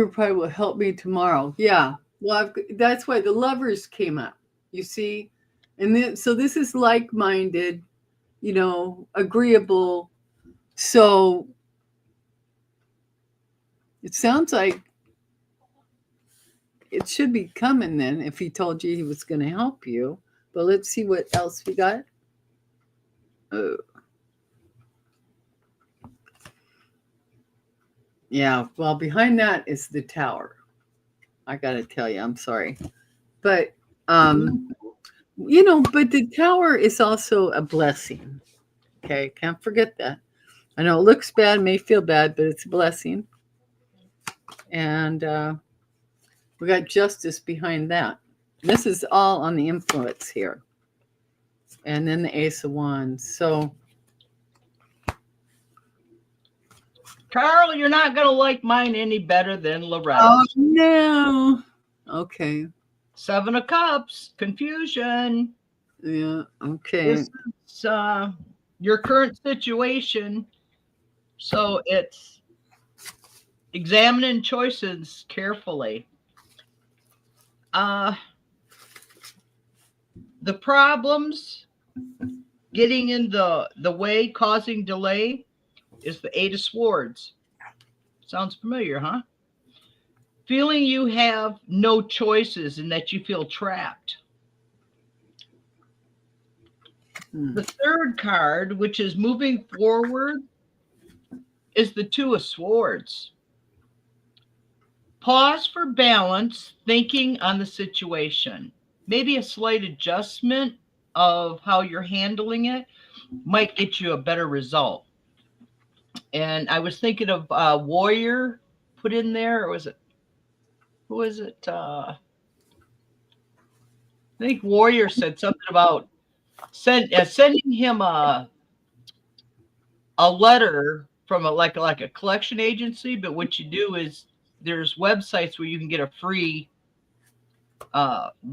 probably will help me tomorrow. Yeah. Well, that's why the Lovers came up, you see? And then, so this is like-minded, agreeable. So it sounds like it should be coming then if he told you he was going to help you. But let's see what else we got. Oh. Yeah, well, behind that is the Tower. I got to tell you, I'm sorry. But, but the Tower is also a blessing. Okay, can't forget that. I know it looks bad, may feel bad, but it's a blessing. And we got Justice behind that. This is all on the influence here. And then the Ace of Wands. So, Carl, you're not going to like mine any better than Loretta. Oh, no. Okay. Seven of Cups, confusion. Yeah, okay. This is your current situation. So it's examining choices carefully. The problems getting in the way, causing delay, is the Eight of Swords. Sounds familiar, huh? Feeling you have no choices and that you feel trapped. The third card, which is moving forward, is the Two of Swords. Pause for balance, thinking on the situation. Maybe a slight adjustment of how you're handling it might get you a better result. And I was thinking of Warrior put in there, or was it, who was it? I think Warrior said something about sending him a letter from like a collection agency. But what you do is there's websites where you can get a free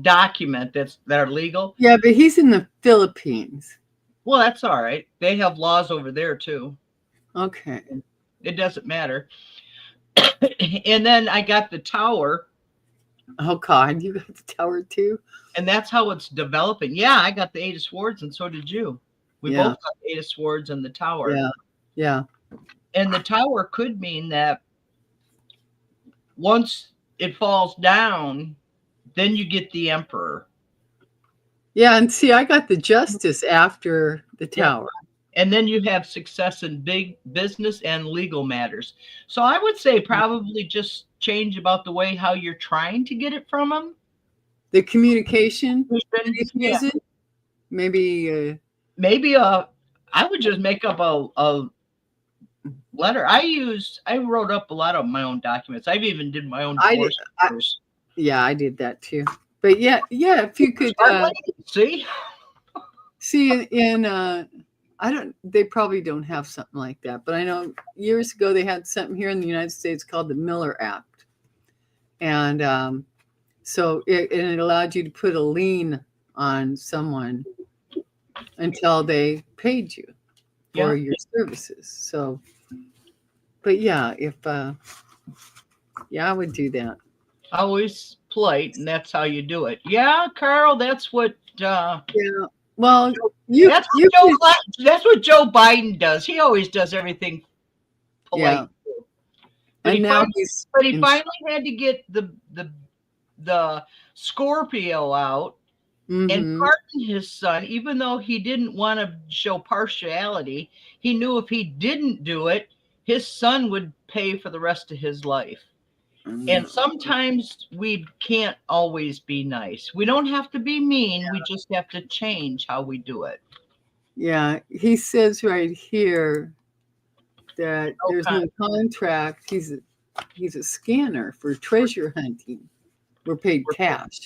document that are legal. Yeah, but he's in the Philippines. Well, that's all right. They have laws over there too. Okay. It doesn't matter. And then I got the tower. Oh God, you got the tower too? And that's how it's developing. Yeah, I got the 8 of Swords, and so did you. We both got the 8 of Swords and the tower. Yeah. Yeah. And the tower could mean that once it falls down, then you get the Emperor. Yeah, and see, I got the Justice after the tower. And then you have success in big business and legal matters. So I would say probably just change about the way how you're trying to get it from them. The communication. Yeah. Maybe. I would just make up a letter. I wrote up a lot of my own documents. I've even did my own divorce papers. Yeah, I did that too. But yeah, if you could see in they probably don't have something like that, but I know years ago they had something here in the United States called the Miller Act. And so it allowed you to put a lien on someone until they paid you for your services. So, but yeah, I would do that. Always polite, and that's how you do it. Yeah, Carl, that's what. Well, that's what Joe Biden does. He always does everything polite. Yeah. But he finally had to get the Scorpio out and pardon his son, even though he didn't want to show partiality. He knew if he didn't do it, his son would pay for the rest of his life. And sometimes we can't always be nice. We don't have to be mean. We just have to change how we do it. Yeah, he says right here that there's no contract. He's a scanner for treasure hunting. We're paid cash.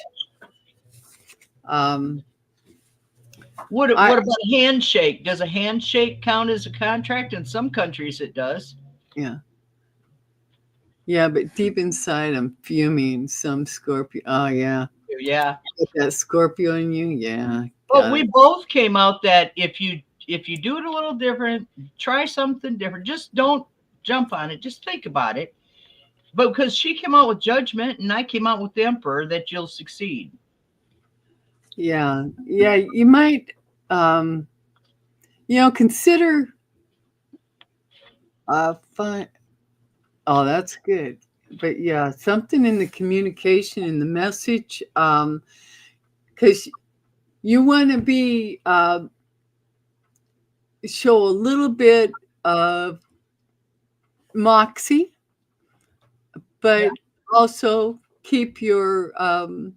What about a handshake? Does a handshake count as a contract? In some countries it does. Yeah. Yeah, but deep inside I'm fuming. Some Scorpio. Oh yeah. Yeah. Get that Scorpio in you. Yeah. But we both came out that if you do it a little different, try something different. Just don't jump on it. Just think about it. But because she came out with Judgment and I came out with the Emperor, that you'll succeed. Yeah. Yeah. You might, consider fun. Oh, that's good. But yeah, something in the communication and the message, because you want to be show a little bit of moxie, but also keep your own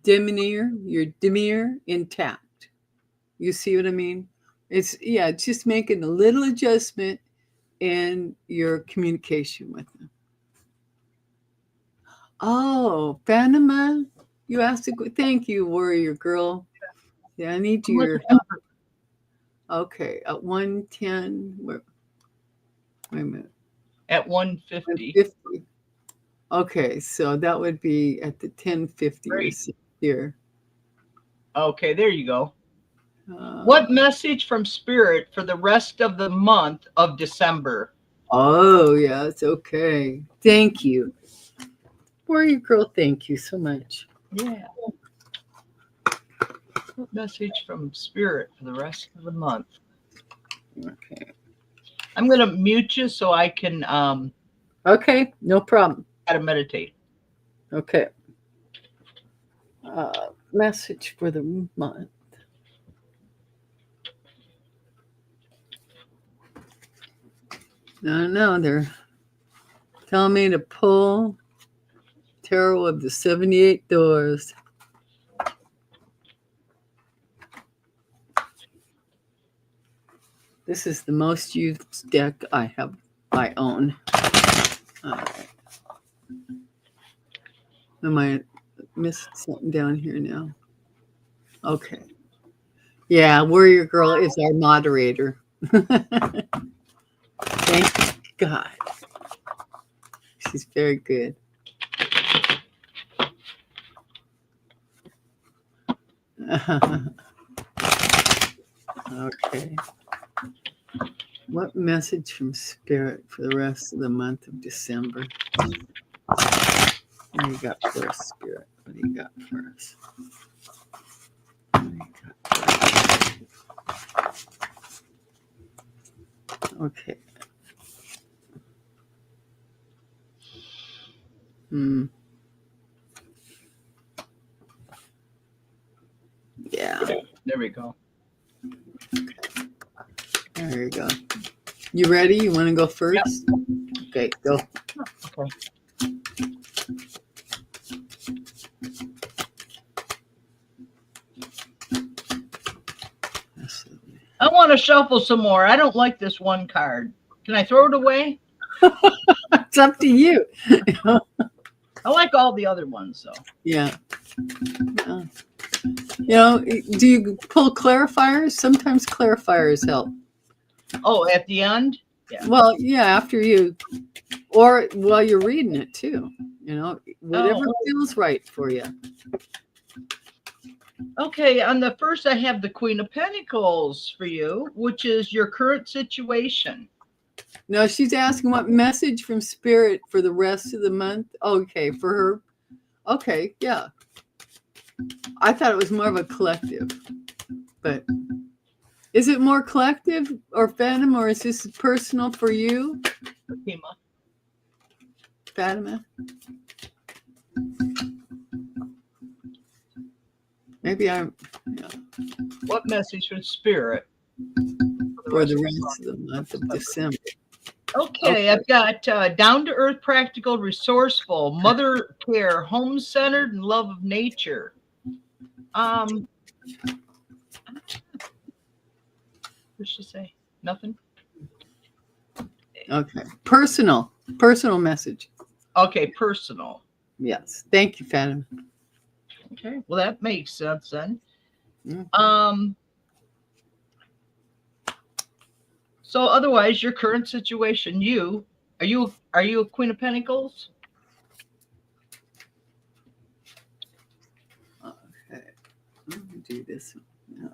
demeanor intact. You see what I mean? It's just making a little adjustment in your communication with them. Oh, Panama, you asked thank you, warrior girl. Yeah, I need your help. Okay, at 110. Wait a minute. At 150. 50. Okay, so that would be at the 1050 here. Okay, there you go. What message from Spirit for the rest of the month of December? Oh, yeah, it's okay. Thank you. Warrior girl, thank you so much. Yeah. What message from Spirit for the rest of the month? Okay. I'm going to mute you so I can... okay, no problem. How to meditate. Okay. Message for the month. No, they're telling me to pull Tarot of the 78 Doors. This is the most used deck I own. All right. Am I missing something down here now? Okay. Yeah, Warrior Girl is our moderator. Thank God. She's very good. Okay. What message from Spirit for the rest of the month of December? What do you got for us, Spirit? What do you got for us? What do you got for us? Okay. Yeah. There we go. There you go. You ready? You want to go first? Yep. Okay, go. Okay. I want to shuffle some more. I don't like this one card. Can I throw it away? It's up to you. I like all the other ones, though. Yeah. Do you pull clarifiers? Sometimes clarifiers help. Oh, at the end? Yeah. Well, yeah, after you, or while you're reading it too. Whatever feels right for you. Okay, on the first, I have the Queen of Pentacles for you, which is your current situation. No, she's asking what message from Spirit for the rest of the month. Okay, for her. Okay, yeah. I thought it was more of a collective, but is it more collective or Phantom, or is this personal for you? Fatima? Maybe I'm. Yeah. What message from Spirit for the rest of the month of December? Okay, I've got down-to-earth, practical, resourceful, mother care, home-centered, and love of nature. What did she say? Nothing? Okay. Personal message. Okay, personal. Yes. Thank you, Fatima. Okay. Well, that makes sense then. Mm-hmm. So otherwise, your current situation, are you a Queen of Pentacles? Okay. Let me do this. Yeah.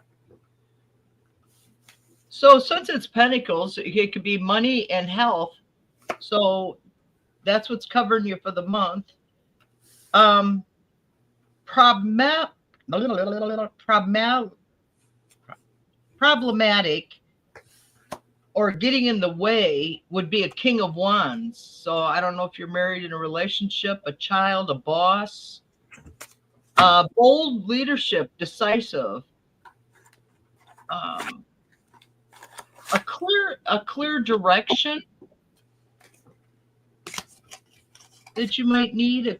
So since it's Pentacles, it could be money and health. So that's what's covering you for the month. Problematic or getting in the way would be a King of Wands. So I don't know if you're married, in a relationship, a child, a boss. Bold leadership, decisive. A clear direction that you might need.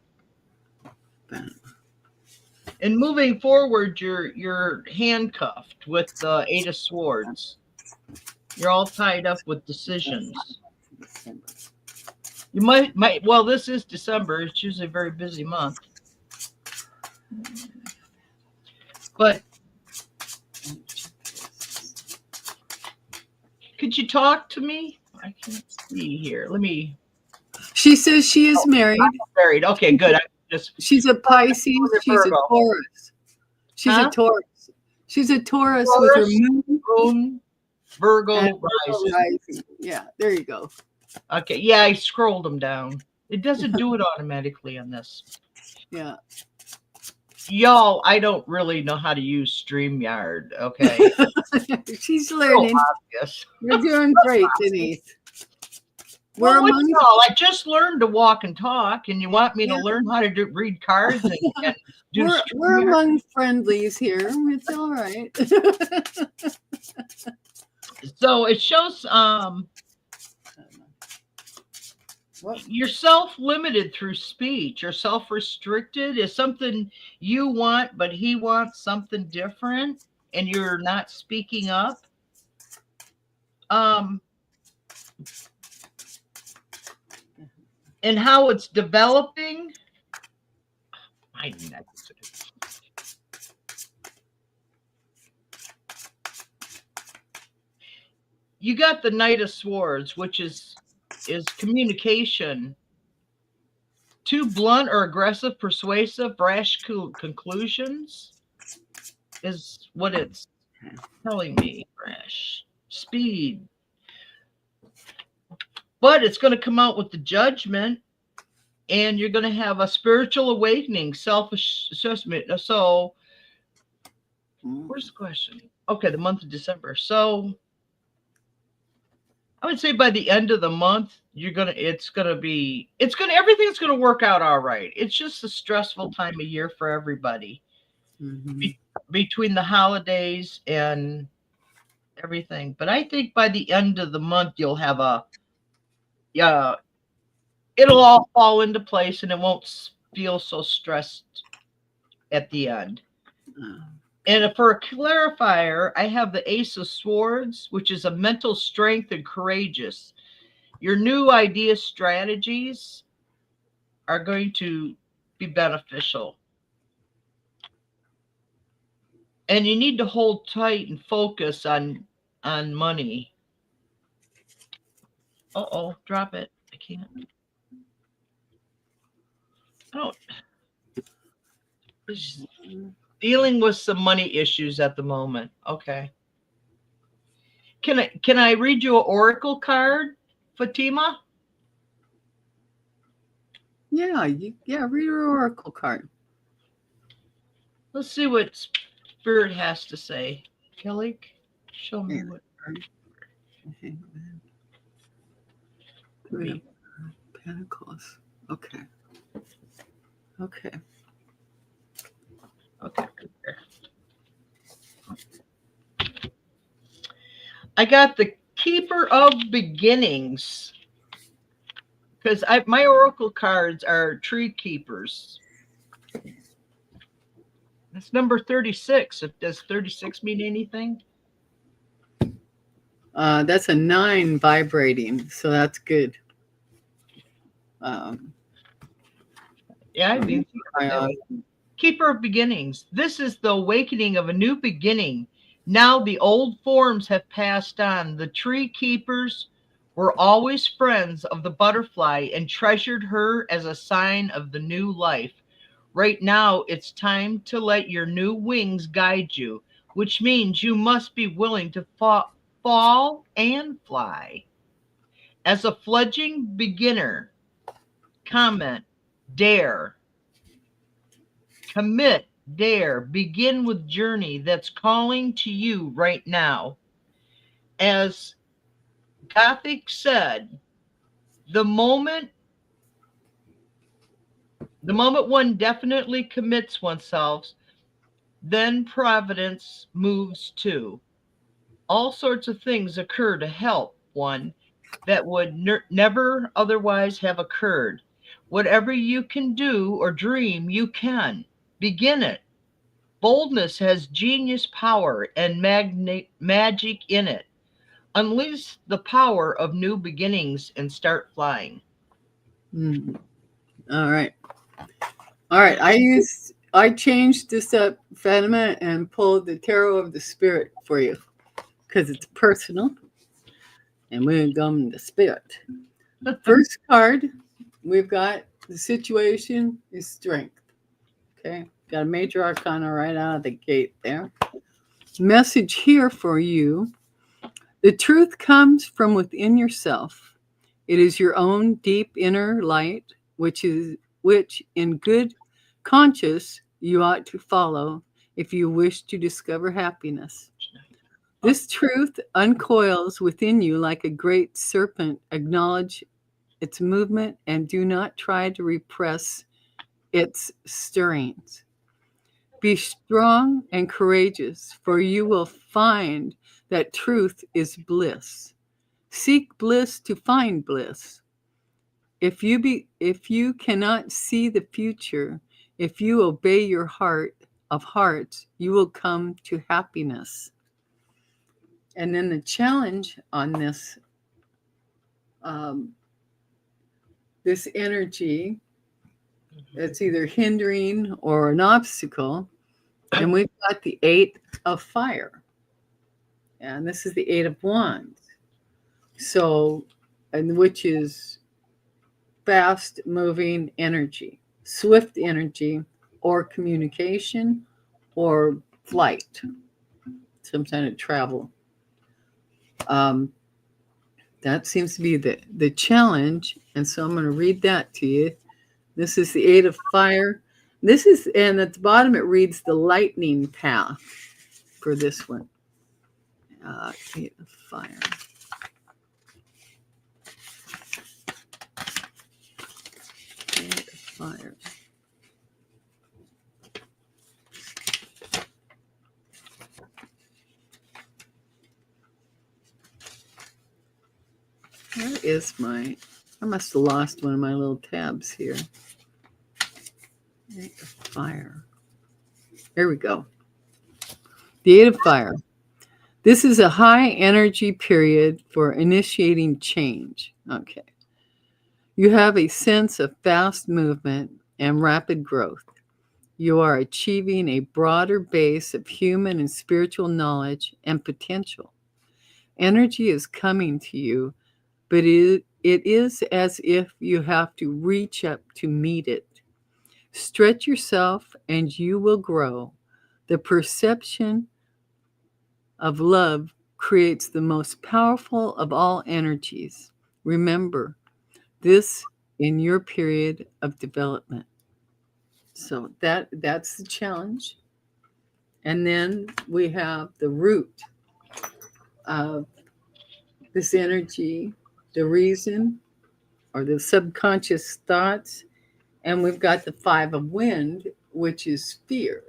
And moving forward, you're handcuffed with the Eight of Swords. You're all tied up with decisions. You might well, this is December. It's usually a very busy month. But could you talk to me? I can't see here. Let me. She says she is married. I'm married. Okay, good. She's a Pisces. She's a Taurus. She's a Taurus. She's a Taurus with her moon, Virgo rising. Yeah, there you go. Okay, yeah, I scrolled them down. It doesn't do it automatically on this. Yeah. Y'all, I don't really know how to use StreamYard, okay? She's learning. So you're doing great, Denise. Well, I just learned to walk and talk, and you want me to learn how to read cards and do we're among friendlies here. It's all right. So it shows you're self-limited through speech. You're self-restricted. Is something you want, but he wants something different, and you're not speaking up. And how it's developing. I knew that. You got the Knight of Swords, which is communication. Too blunt or aggressive, persuasive, brash conclusions is what it's telling me. Brash. Speed. But it's going to come out with the Judgment, and you're going to have a spiritual awakening, self-assessment. So, where's the question? Okay, the month of December. So, I would say by the end of the month, everything's gonna work out all right. It's just a stressful time of year for everybody. Between the holidays and everything. But I think by the end of the month, you'll have it'll all fall into place and it won't feel so stressed at the end. And for a clarifier, I have the Ace of Swords, which is a mental strength and courageous. Your new idea strategies are going to be beneficial. And you need to hold tight and focus on money. Uh-oh, drop it. I can't. Oh. Dealing with some money issues at the moment. Okay. Can I read you an oracle card, Fatima? Yeah, read your oracle card. Let's see what Spirit has to say. Kelly, show me what. Three Pentacles. Okay. I got the Keeper of Beginnings, because my oracle cards are tree keepers. That's number 36. Does 36 mean anything? That's a 9 vibrating, so that's good. Yeah, I mean, Keeper of Beginnings. This is the awakening of a new beginning. Now the old forms have passed on. The tree keepers were always friends of the butterfly and treasured her as a sign of the new life. Right now, it's time to let your new wings guide you, which means you must be willing to fall and fly. As a fledgling beginner, comment, dare. Commit, dare, begin with journey that's calling to you right now. As Gothic said, the moment one definitely commits oneself, then providence moves too. All sorts of things occur to help one that would never otherwise have occurred. Whatever you can do or dream, you can. Begin it. Boldness has genius power and magic in it. Unleash the power of new beginnings and start flying. All right. I changed this up, Fatima, and pulled the Tarot of the Spirit for you because it's personal, and we're going to the Spirit. First card we've got, the situation is strength. Okay, got a major arcana right out of the gate there. Message here for you: the truth comes from within yourself. It is your own deep inner light, which in good conscience you ought to follow if you wish to discover happiness. This truth uncoils within you like a great serpent. Acknowledge its movement and do not try to repress its stirrings. Be strong and courageous, for you will find that truth is bliss. Seek bliss to find bliss. If you cannot see the future, if you obey your heart of hearts, you will come to happiness. And then the challenge on this energy It's either hindering or an obstacle. And we've got the 8 of fire. And this is the 8 of wands. So, and which is fast moving energy, swift energy, or communication, or flight, some kind of travel. That seems to be the challenge. And so I'm going to read that to you. This is the 8 of fire. This is, and at the bottom it reads the lightning path for this one. 8 of fire. Fire. Where is my, I must have lost one of my little tabs here. 8 of fire. There we go. The 8 of fire. This is a high energy period for initiating change. Okay. You have a sense of fast movement and rapid growth. You are achieving a broader base of human and spiritual knowledge and potential. Energy is coming to you, but it is as if you have to reach up to meet it. Stretch yourself and you will grow. The perception of love creates the most powerful of all energies. Remember this in your period of development. So that's the challenge. And then we have the root of this energy, the reason or the subconscious thoughts. And we've got the 5 of wind, which is fear.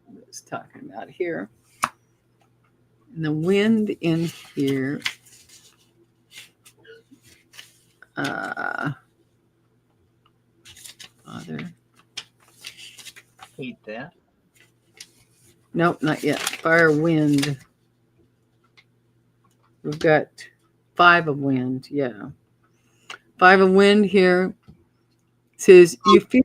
I was talking about here. And the wind in here, Father. Hate that. Nope, not yet. Fire, wind. We've got 5 of wind. Yeah. 5 of wind here says you fear.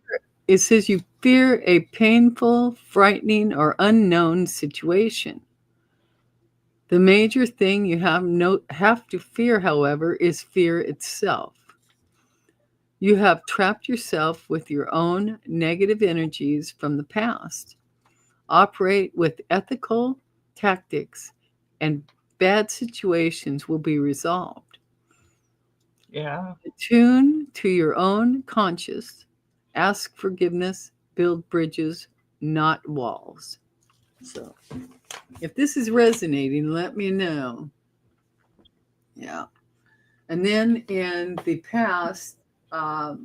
It says you fear a painful, frightening, or unknown situation. The major thing you have to fear, however, is fear itself. You have trapped yourself with your own negative energies from the past. Operate with ethical tactics, and bad situations will be resolved. Yeah. Attune to your own conscience. Ask forgiveness. Build bridges, not walls. So, if this is resonating, let me know. Yeah. And then in the past,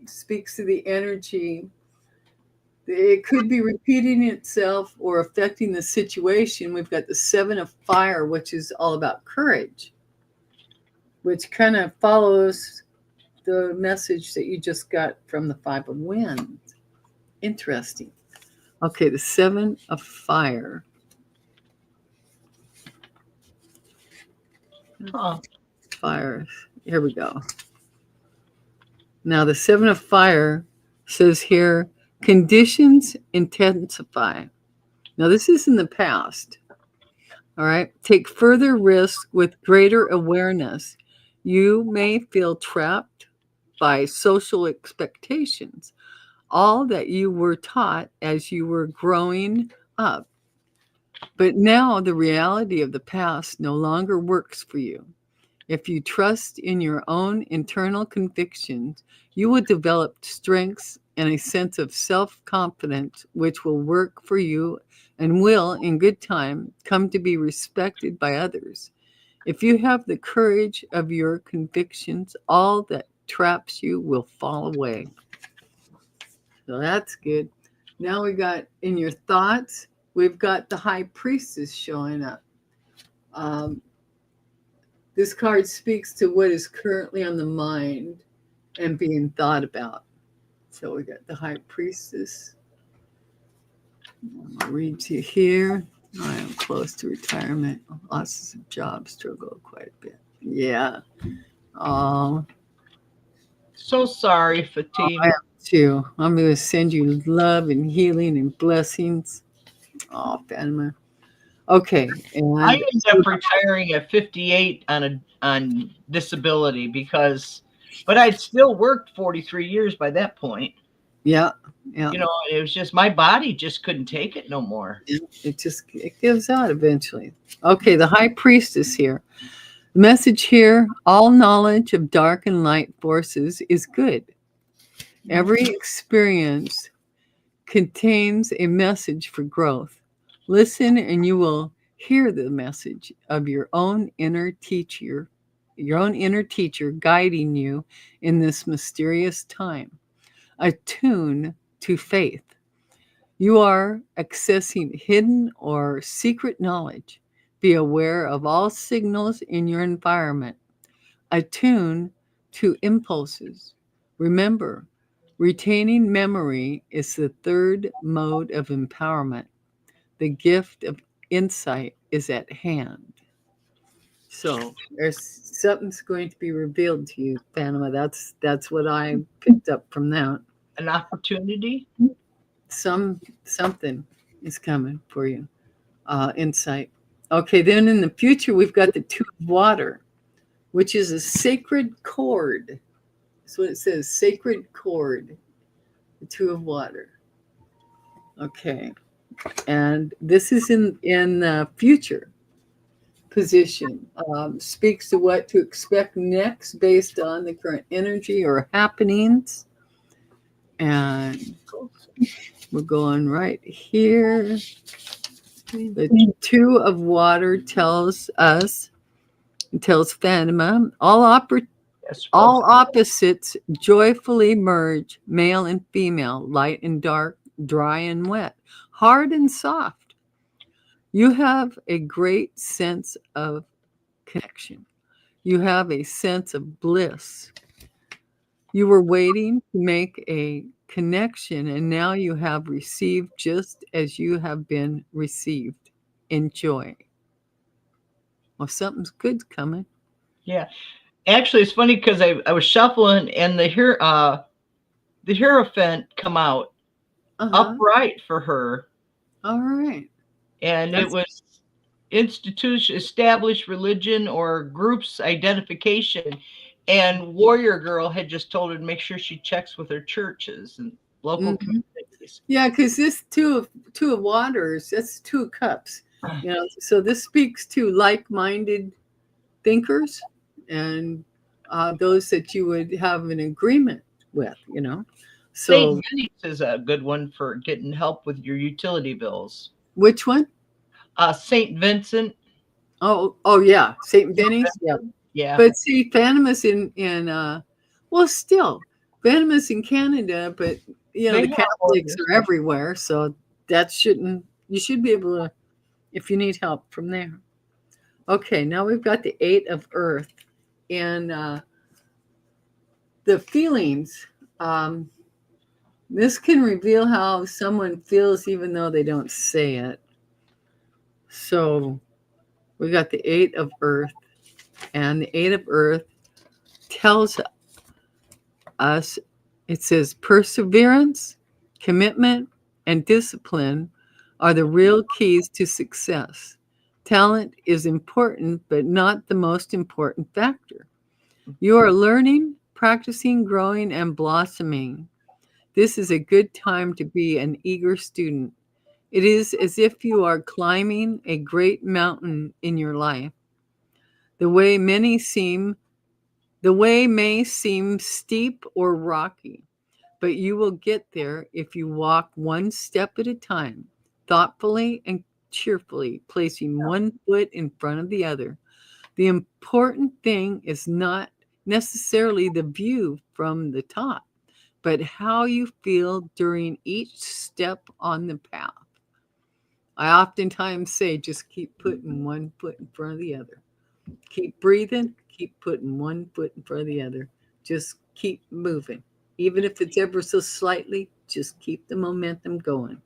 speaks to the energy. It could be repeating itself or affecting the situation. We've got the 7 of fire, which is all about courage, which kind of follows the message that you just got from the 5 of wind. Interesting. Okay, the 7 of fire. Fire. Here we go. Now, the 7 of fire says here, conditions intensify. Now, this is in the past. All right. Take further risk with greater awareness. You may feel trapped by social expectations, all that you were taught as you were growing up. But now the reality of the past no longer works for you. If you trust in your own internal convictions, you will develop strengths and a sense of self-confidence which will work for you and will, in good time, come to be respected by others. If you have the courage of your convictions, all that traps you will fall away. So that's good. Now we got in your thoughts, we've got the High Priestess showing up. This card speaks to what is currently on the mind and being thought about. So we got the High Priestess. I'll read to you here. I am close to retirement. Lots of job struggle quite a bit. Yeah. So sorry, Fatima. I am too. I'm going to send you love and healing and blessings. Oh, Fatima. Okay, I and ended up retiring at 58 on disability but I'd still worked 43 years by that point. yeah, yeah, It was just my body just couldn't take it no more. it gives out eventually. Okay, the high priestess here. The message here: all knowledge of dark and light forces is good. Every experience contains a message for growth. Listen, and you will hear the message of your own inner teacher guiding you in this mysterious time. Attune to faith. You are accessing hidden or secret knowledge. Be aware of all signals in your environment. Attune to impulses. Remember, retaining memory is the third mode of empowerment. The gift of insight is at hand. So there's something's going to be revealed to you, Panama. That's what I picked up from that. An opportunity. Something is coming for you. Insight. Okay, then in the future we've got the two of water, which is a sacred cord. That's what it says, sacred cord, the two of water. Okay, and this is in the future position. Speaks to what to expect next based on the current energy or happenings. And we're going right here. The two of water tells Fatima, all opposites joyfully merge, male and female, light and dark, dry and wet, hard and soft. You have a great sense of connection. You have a sense of bliss. You were waiting to make a connection, and now you have received just as you have been received. Enjoy. Well, something's good coming. Yeah. Actually, it's funny because I was shuffling and the Hierophant come out upright for her. All right. And it was institution, established religion or groups identification. And Warrior Girl had just told her to make sure she checks with her churches and local communities. Yeah, because this two of waters, that's two cups. So this speaks to like-minded thinkers and those that you would have an agreement with. So Saint Denise is a good one for getting help with your utility bills. Which one? Saint Vincent. Oh yeah, Saint Denise. Yeah. Yeah. But see, Fatima's in well, still Fatima's in Canada, but the Catholics are everywhere, so you should be able to, if you need help from there. Okay, now we've got the 8 of Earth and the feelings. This can reveal how someone feels even though they don't say it. So we got the 8 of Earth, and the 8 of Earth tells us, it says, perseverance, commitment, and discipline are the real keys to success. Talent is important, but not the most important factor. You are learning, practicing, growing, and blossoming. This is a good time to be an eager student. It is as if you are climbing a great mountain in your life. The way may seem steep or rocky, but you will get there if you walk one step at a time, thoughtfully and cheerfully, placing one foot in front of the other. The important thing is not necessarily the view from the top, but how you feel during each step on the path. I oftentimes say, just keep putting one foot in front of the other. Keep breathing, keep putting one foot in front of the other. Just keep moving. Even if it's ever so slightly, just keep the momentum going.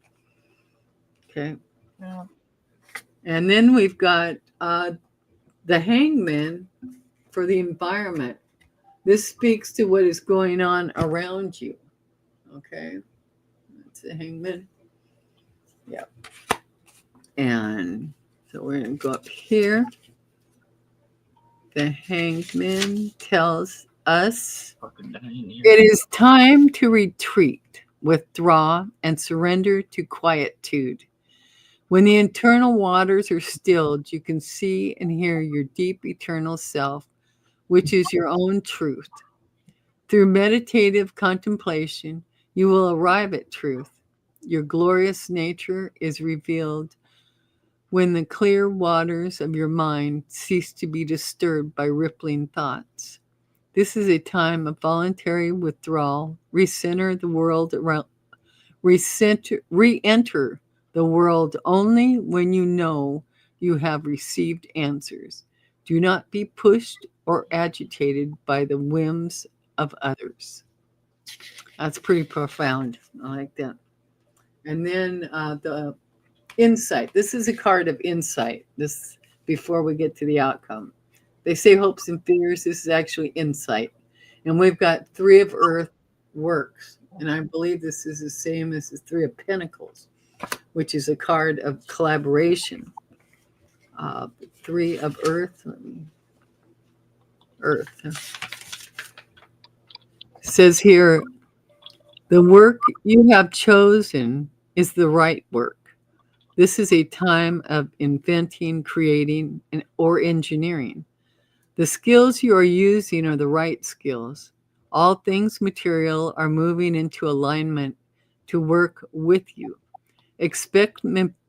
Okay. Yeah. And then we've got the Hangman for the environment. This speaks to what is going on around you. Okay. That's the Hangman. Yeah. And so we're going to go up here. The Hangman tells us it is time to retreat, withdraw, and surrender to quietude. When the internal waters are stilled, you can see and hear your deep eternal self, which is your own truth. Through meditative contemplation, you will arrive at truth. Your glorious nature is revealed when the clear waters of your mind cease to be disturbed by rippling thoughts. This is a time of voluntary withdrawal. Recenter the world around. Re-enter the world only when you know you have received answers. Do not be pushed or agitated by the whims of others. That's pretty profound. I like that. And then the insight. This is a card of insight. This before we get to the outcome. They say hopes and fears. This is actually insight. And we've got Three of Earth works. And I believe this is the same as the Three of Pentacles, which is a card of collaboration. Three of Earth. Earth. It says here, the work you have chosen is the right work. This is a time of inventing, creating, or engineering. The skills you are using are the right skills. All things material are moving into alignment to work with you. Expect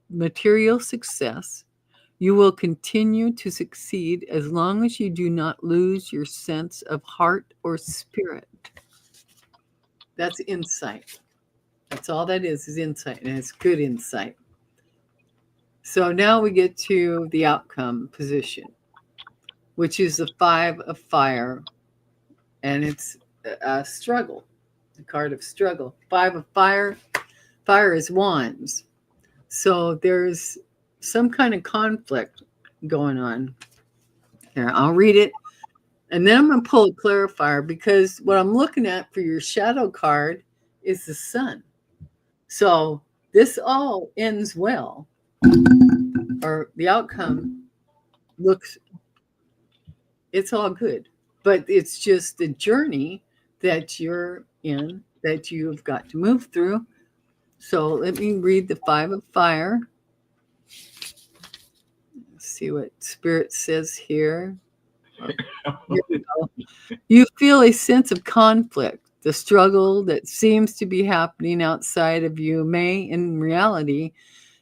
material success. You will continue to succeed as long as you do not lose your sense of heart or spirit. That's insight. That's all that is insight, and it's good insight. So now we get to the outcome position, which is the Five of Fire, and it's a struggle, the card of struggle. Five of Fire, fire is wands. So there's some kind of conflict going on. Here, I'll read it, and then I'm going to pull a clarifier because what I'm looking at for your shadow card is the sun. So this all ends well, or the outcome looks, it's all good, but it's just the journey that you're in that you've got to move through. So let me read the Five of Fire. Let's see what Spirit says here. Here we go. You feel a sense of conflict. The struggle that seems to be happening outside of you may, in reality,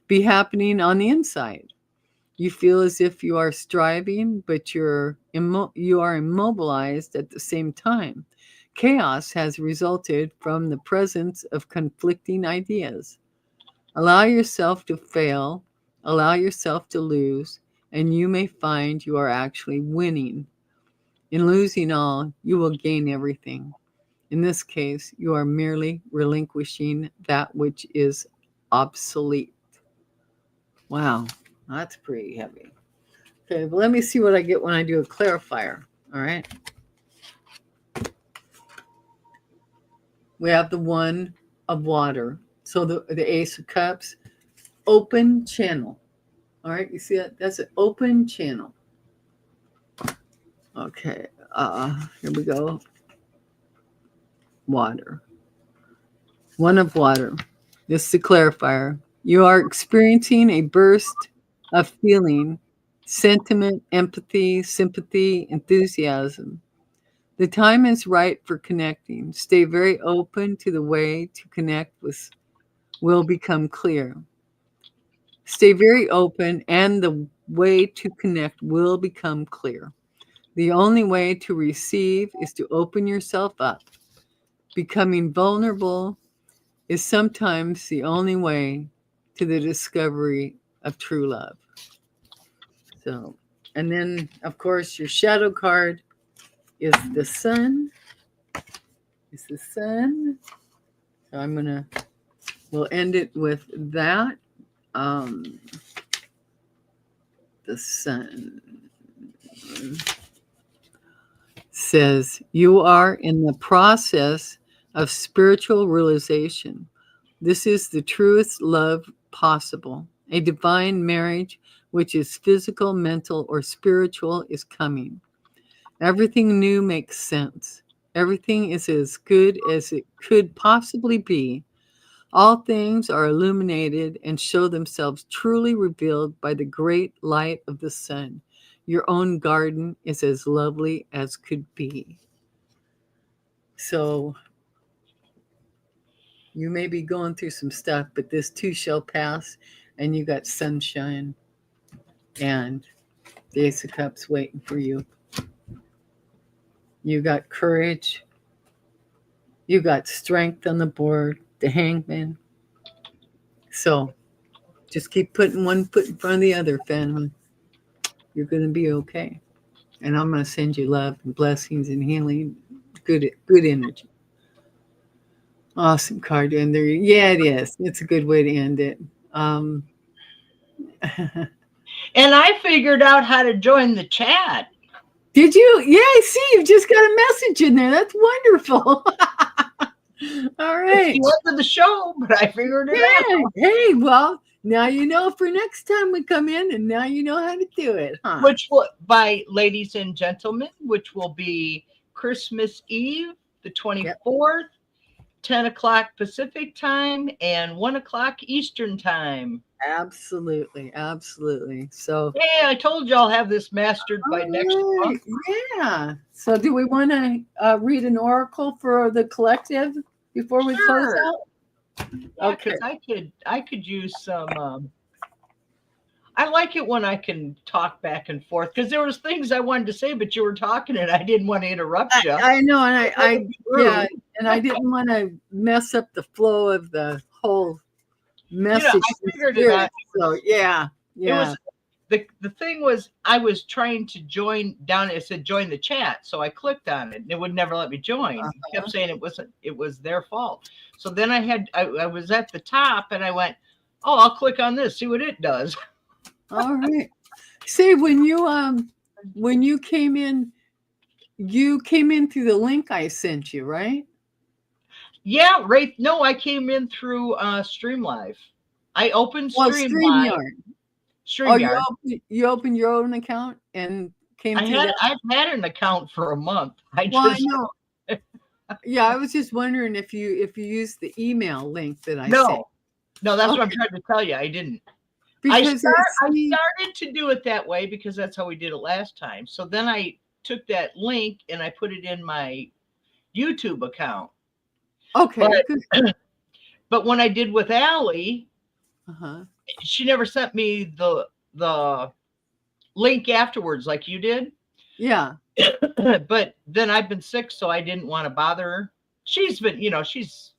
be happening on the inside. You feel as if you are striving, but you are immobilized at the same time. Chaos has resulted from the presence of conflicting ideas. Allow yourself to fail, allow yourself to lose, and you may find you are actually winning. In losing all, you will gain everything. In this case, you are merely relinquishing that which is obsolete. Wow, that's pretty heavy. Okay, but let me see what I get when I do a clarifier. All right. We have the One of Water. So the Ace of Cups, open channel. All right, you see that? That's an open channel. Okay, here we go. Water. One of Water. This is the clarifier. You are experiencing a burst of feeling, sentiment, empathy, sympathy, enthusiasm. The time is right for connecting. Stay very open to the way to connect with will become clear. Stay very open and the way to connect will become clear. The only way to receive is to open yourself up. Becoming vulnerable is sometimes the only way to the discovery of true love. So, and then of course your shadow card is the Sun. It's the Sun. So we'll end it with that. The Sun says, you are in the process of spiritual realization. This is the truest love possible. A divine marriage, which is physical, mental, or spiritual, is coming. Everything new makes sense. Everything is as good as it could possibly be. All things are illuminated and show themselves truly revealed by the great light of the sun. Your own garden is as lovely as could be. So you may be going through some stuff, but this too shall pass, and you got sunshine and the Ace of Cups waiting for you. You got courage. You got strength on the board, the Hangman. So just keep putting one foot in front of the other, family. You're going to be okay. And I'm going to send you love and blessings and healing, good energy. Awesome card to end there. Yeah, it is. It's a good way to end it. And I figured out how to join the chat. Did you? Yeah, I see. You've just got a message in there. That's wonderful. All right. It wasn't the show, but I figured it out. Hey, well, now you know for next time we come in, and now you know how to do it, huh? Which will, by ladies and gentlemen, which will be Christmas Eve, the 24th, 10 o'clock Pacific time, and 1 o'clock Eastern time. Absolutely. So, hey, I told you I'll have this mastered by next month. Yeah. So, do we want to read an oracle for the collective before we close out? Yeah, okay. I could use some. I like it when I can talk back and forth because there was things I wanted to say, but you were talking and I didn't want to interrupt you. I know, and I didn't want to mess up the flow of the whole message. I figured it out. So yeah. It was the thing was I was trying to join down. It said join the chat, so I clicked on it and it would never let me join. It kept saying it was their fault. So then I was at the top and I went, oh, I'll click on this, see what it does. All right. See, when you came in through the link I sent you, right? Yeah, right. No, I came in through Stream Live. I opened StreamYard. StreamYard. Oh, you opened your own account and came through that? I've had an account for a month. I know. Yeah, I was just wondering if you used the email link that I sent. No, that's what I'm trying to tell you. I didn't. I started to do it that way because that's how we did it last time. So then I took that link and I put it in my YouTube account. Okay. But when I did with Allie, she never sent me the link afterwards like you did. Yeah. But then I've been sick, so I didn't want to bother her. She's been, she's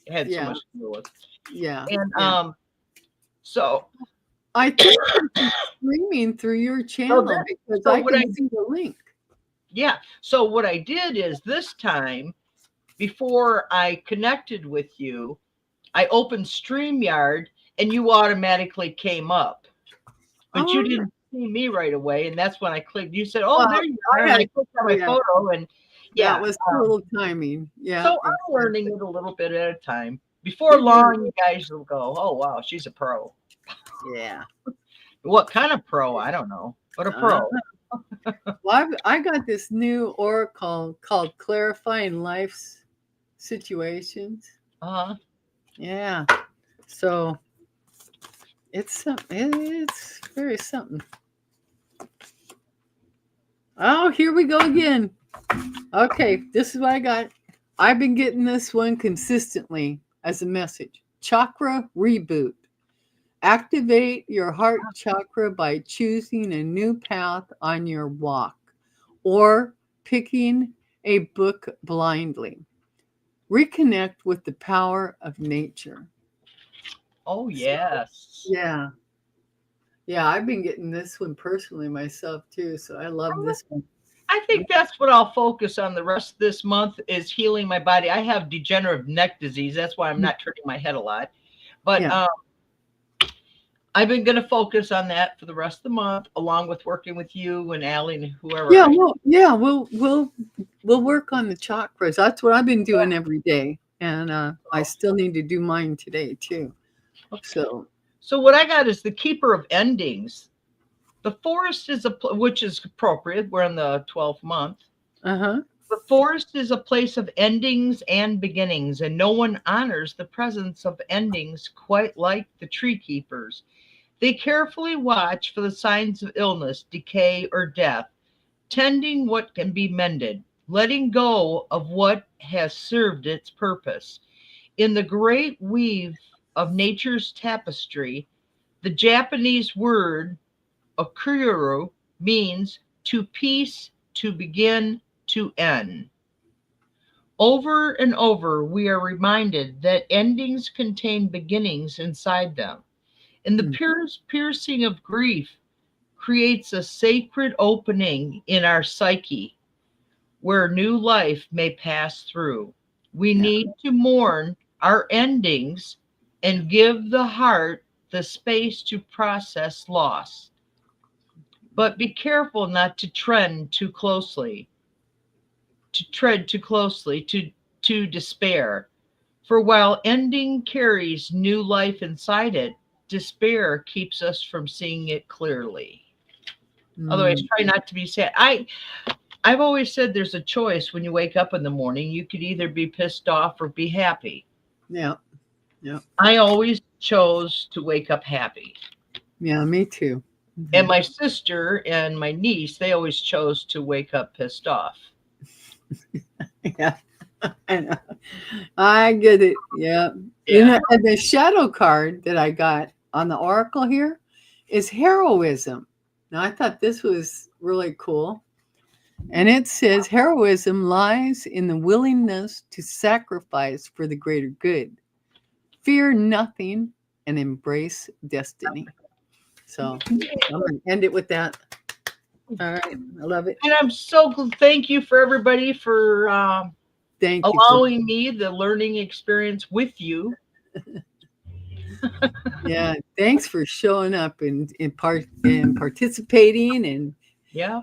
had so much to do with. Yeah. And so I think you're streaming through your channel because I can see the link. Yeah. So what I did is this time, before I connected with you, I opened StreamYard and you automatically came up. But you didn't see me right away. And that's when I clicked. You said, there you are. And I clicked on my photo. And it was a little timing. Yeah. So I'm learning it a little bit at a time. Before long, you guys will go, oh, wow, she's a pro. Yeah. What kind of pro? I don't know. But a pro. Well, I got this new oracle called Clarifying Life's Situations. Yeah. So it's very something. Oh, here we go again. Okay, this is what I got. I've been getting this one consistently as a message. Chakra reboot. Activate your heart chakra by choosing a new path on your walk or picking a book blindly. Reconnect with the power of nature. Oh, yes. Yeah. Yeah, I've been getting this one personally myself too, so I love this one. I think that's what I'll focus on the rest of this month is healing my body. I have degenerative neck disease. That's why I'm not turning my head a lot. But I've been going to focus on that for the rest of the month, along with working with you and Allie and whoever. Yeah, we'll work on the chakras. That's what I've been doing every day. and I still need to do mine today too. Okay. So what I got is the keeper of endings. The forest is which is appropriate. We're in the 12th month. uh-huh. The forest is a place of endings and beginnings, and no one honors the presence of endings quite like the tree keepers. They carefully watch for the signs of illness, decay, or death, tending what can be mended, letting go of what has served its purpose. In the great weave of nature's tapestry, the Japanese word okuru means to piece, to begin, to end. Over and over, we are reminded that endings contain beginnings inside them. And the piercing of grief creates a sacred opening in our psyche where new life may pass through. We need to mourn our endings and give the heart the space to process loss. But be careful not to tread too closely, to despair. For while ending carries new life inside it, despair keeps us from seeing it clearly. Otherwise, try not to be sad. I've always said there's a choice when you wake up in the morning. You could either be pissed off or be happy. Yeah. Yeah. I always chose to wake up happy. Yeah, me too. And my sister and my niece, they always chose to wake up pissed off. Yeah. I know. I get it. Yeah. Yeah. You know, and the shadow card that I got on the oracle here is heroism. Now I thought this was really cool. And it says heroism lies in the willingness to sacrifice for the greater good. Fear nothing and embrace destiny. So I'm going to end it with that. All right. I love it. And I'm so thank you for everybody for Thank you allowing me the learning experience with you. Yeah. Thanks for showing up and participating and yeah.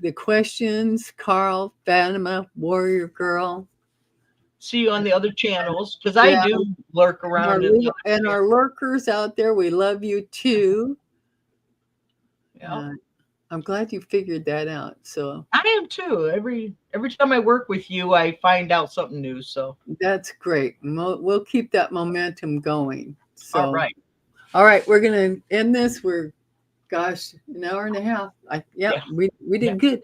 The questions, Carl, Fatima, Warrior Girl. See you on the other channels because I do lurk around. And our lurkers out there, we love you too. Yeah. I'm glad you figured that out. So I am too. Every time I work with you, I find out something new. So that's great. We'll keep that momentum going. So all right, we're gonna end this. We're an hour and a half. We did good.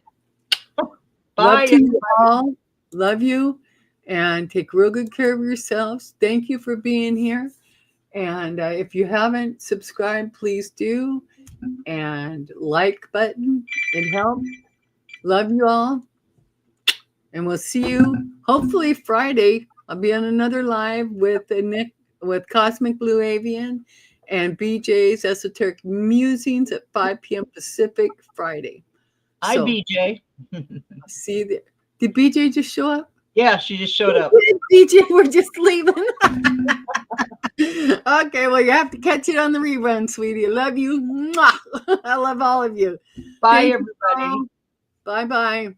Bye. Love to you all. Love you. And take real good care of yourselves. Thank you for being here. And if you haven't subscribed, please do. And like button, it helps. Love you all. And we'll see you hopefully Friday. I'll be on another live with Nick, with Cosmic Blue Avian and BJ's Esoteric Musings at 5 p.m. Pacific Friday. Hi, BJ. See you there. Did BJ just show up? Yeah, she just showed up. BJ, we're just leaving. Okay, well, you have to catch it on the rerun, sweetie. I love you. Mwah. I love all of you. Bye, everybody. Bye-bye.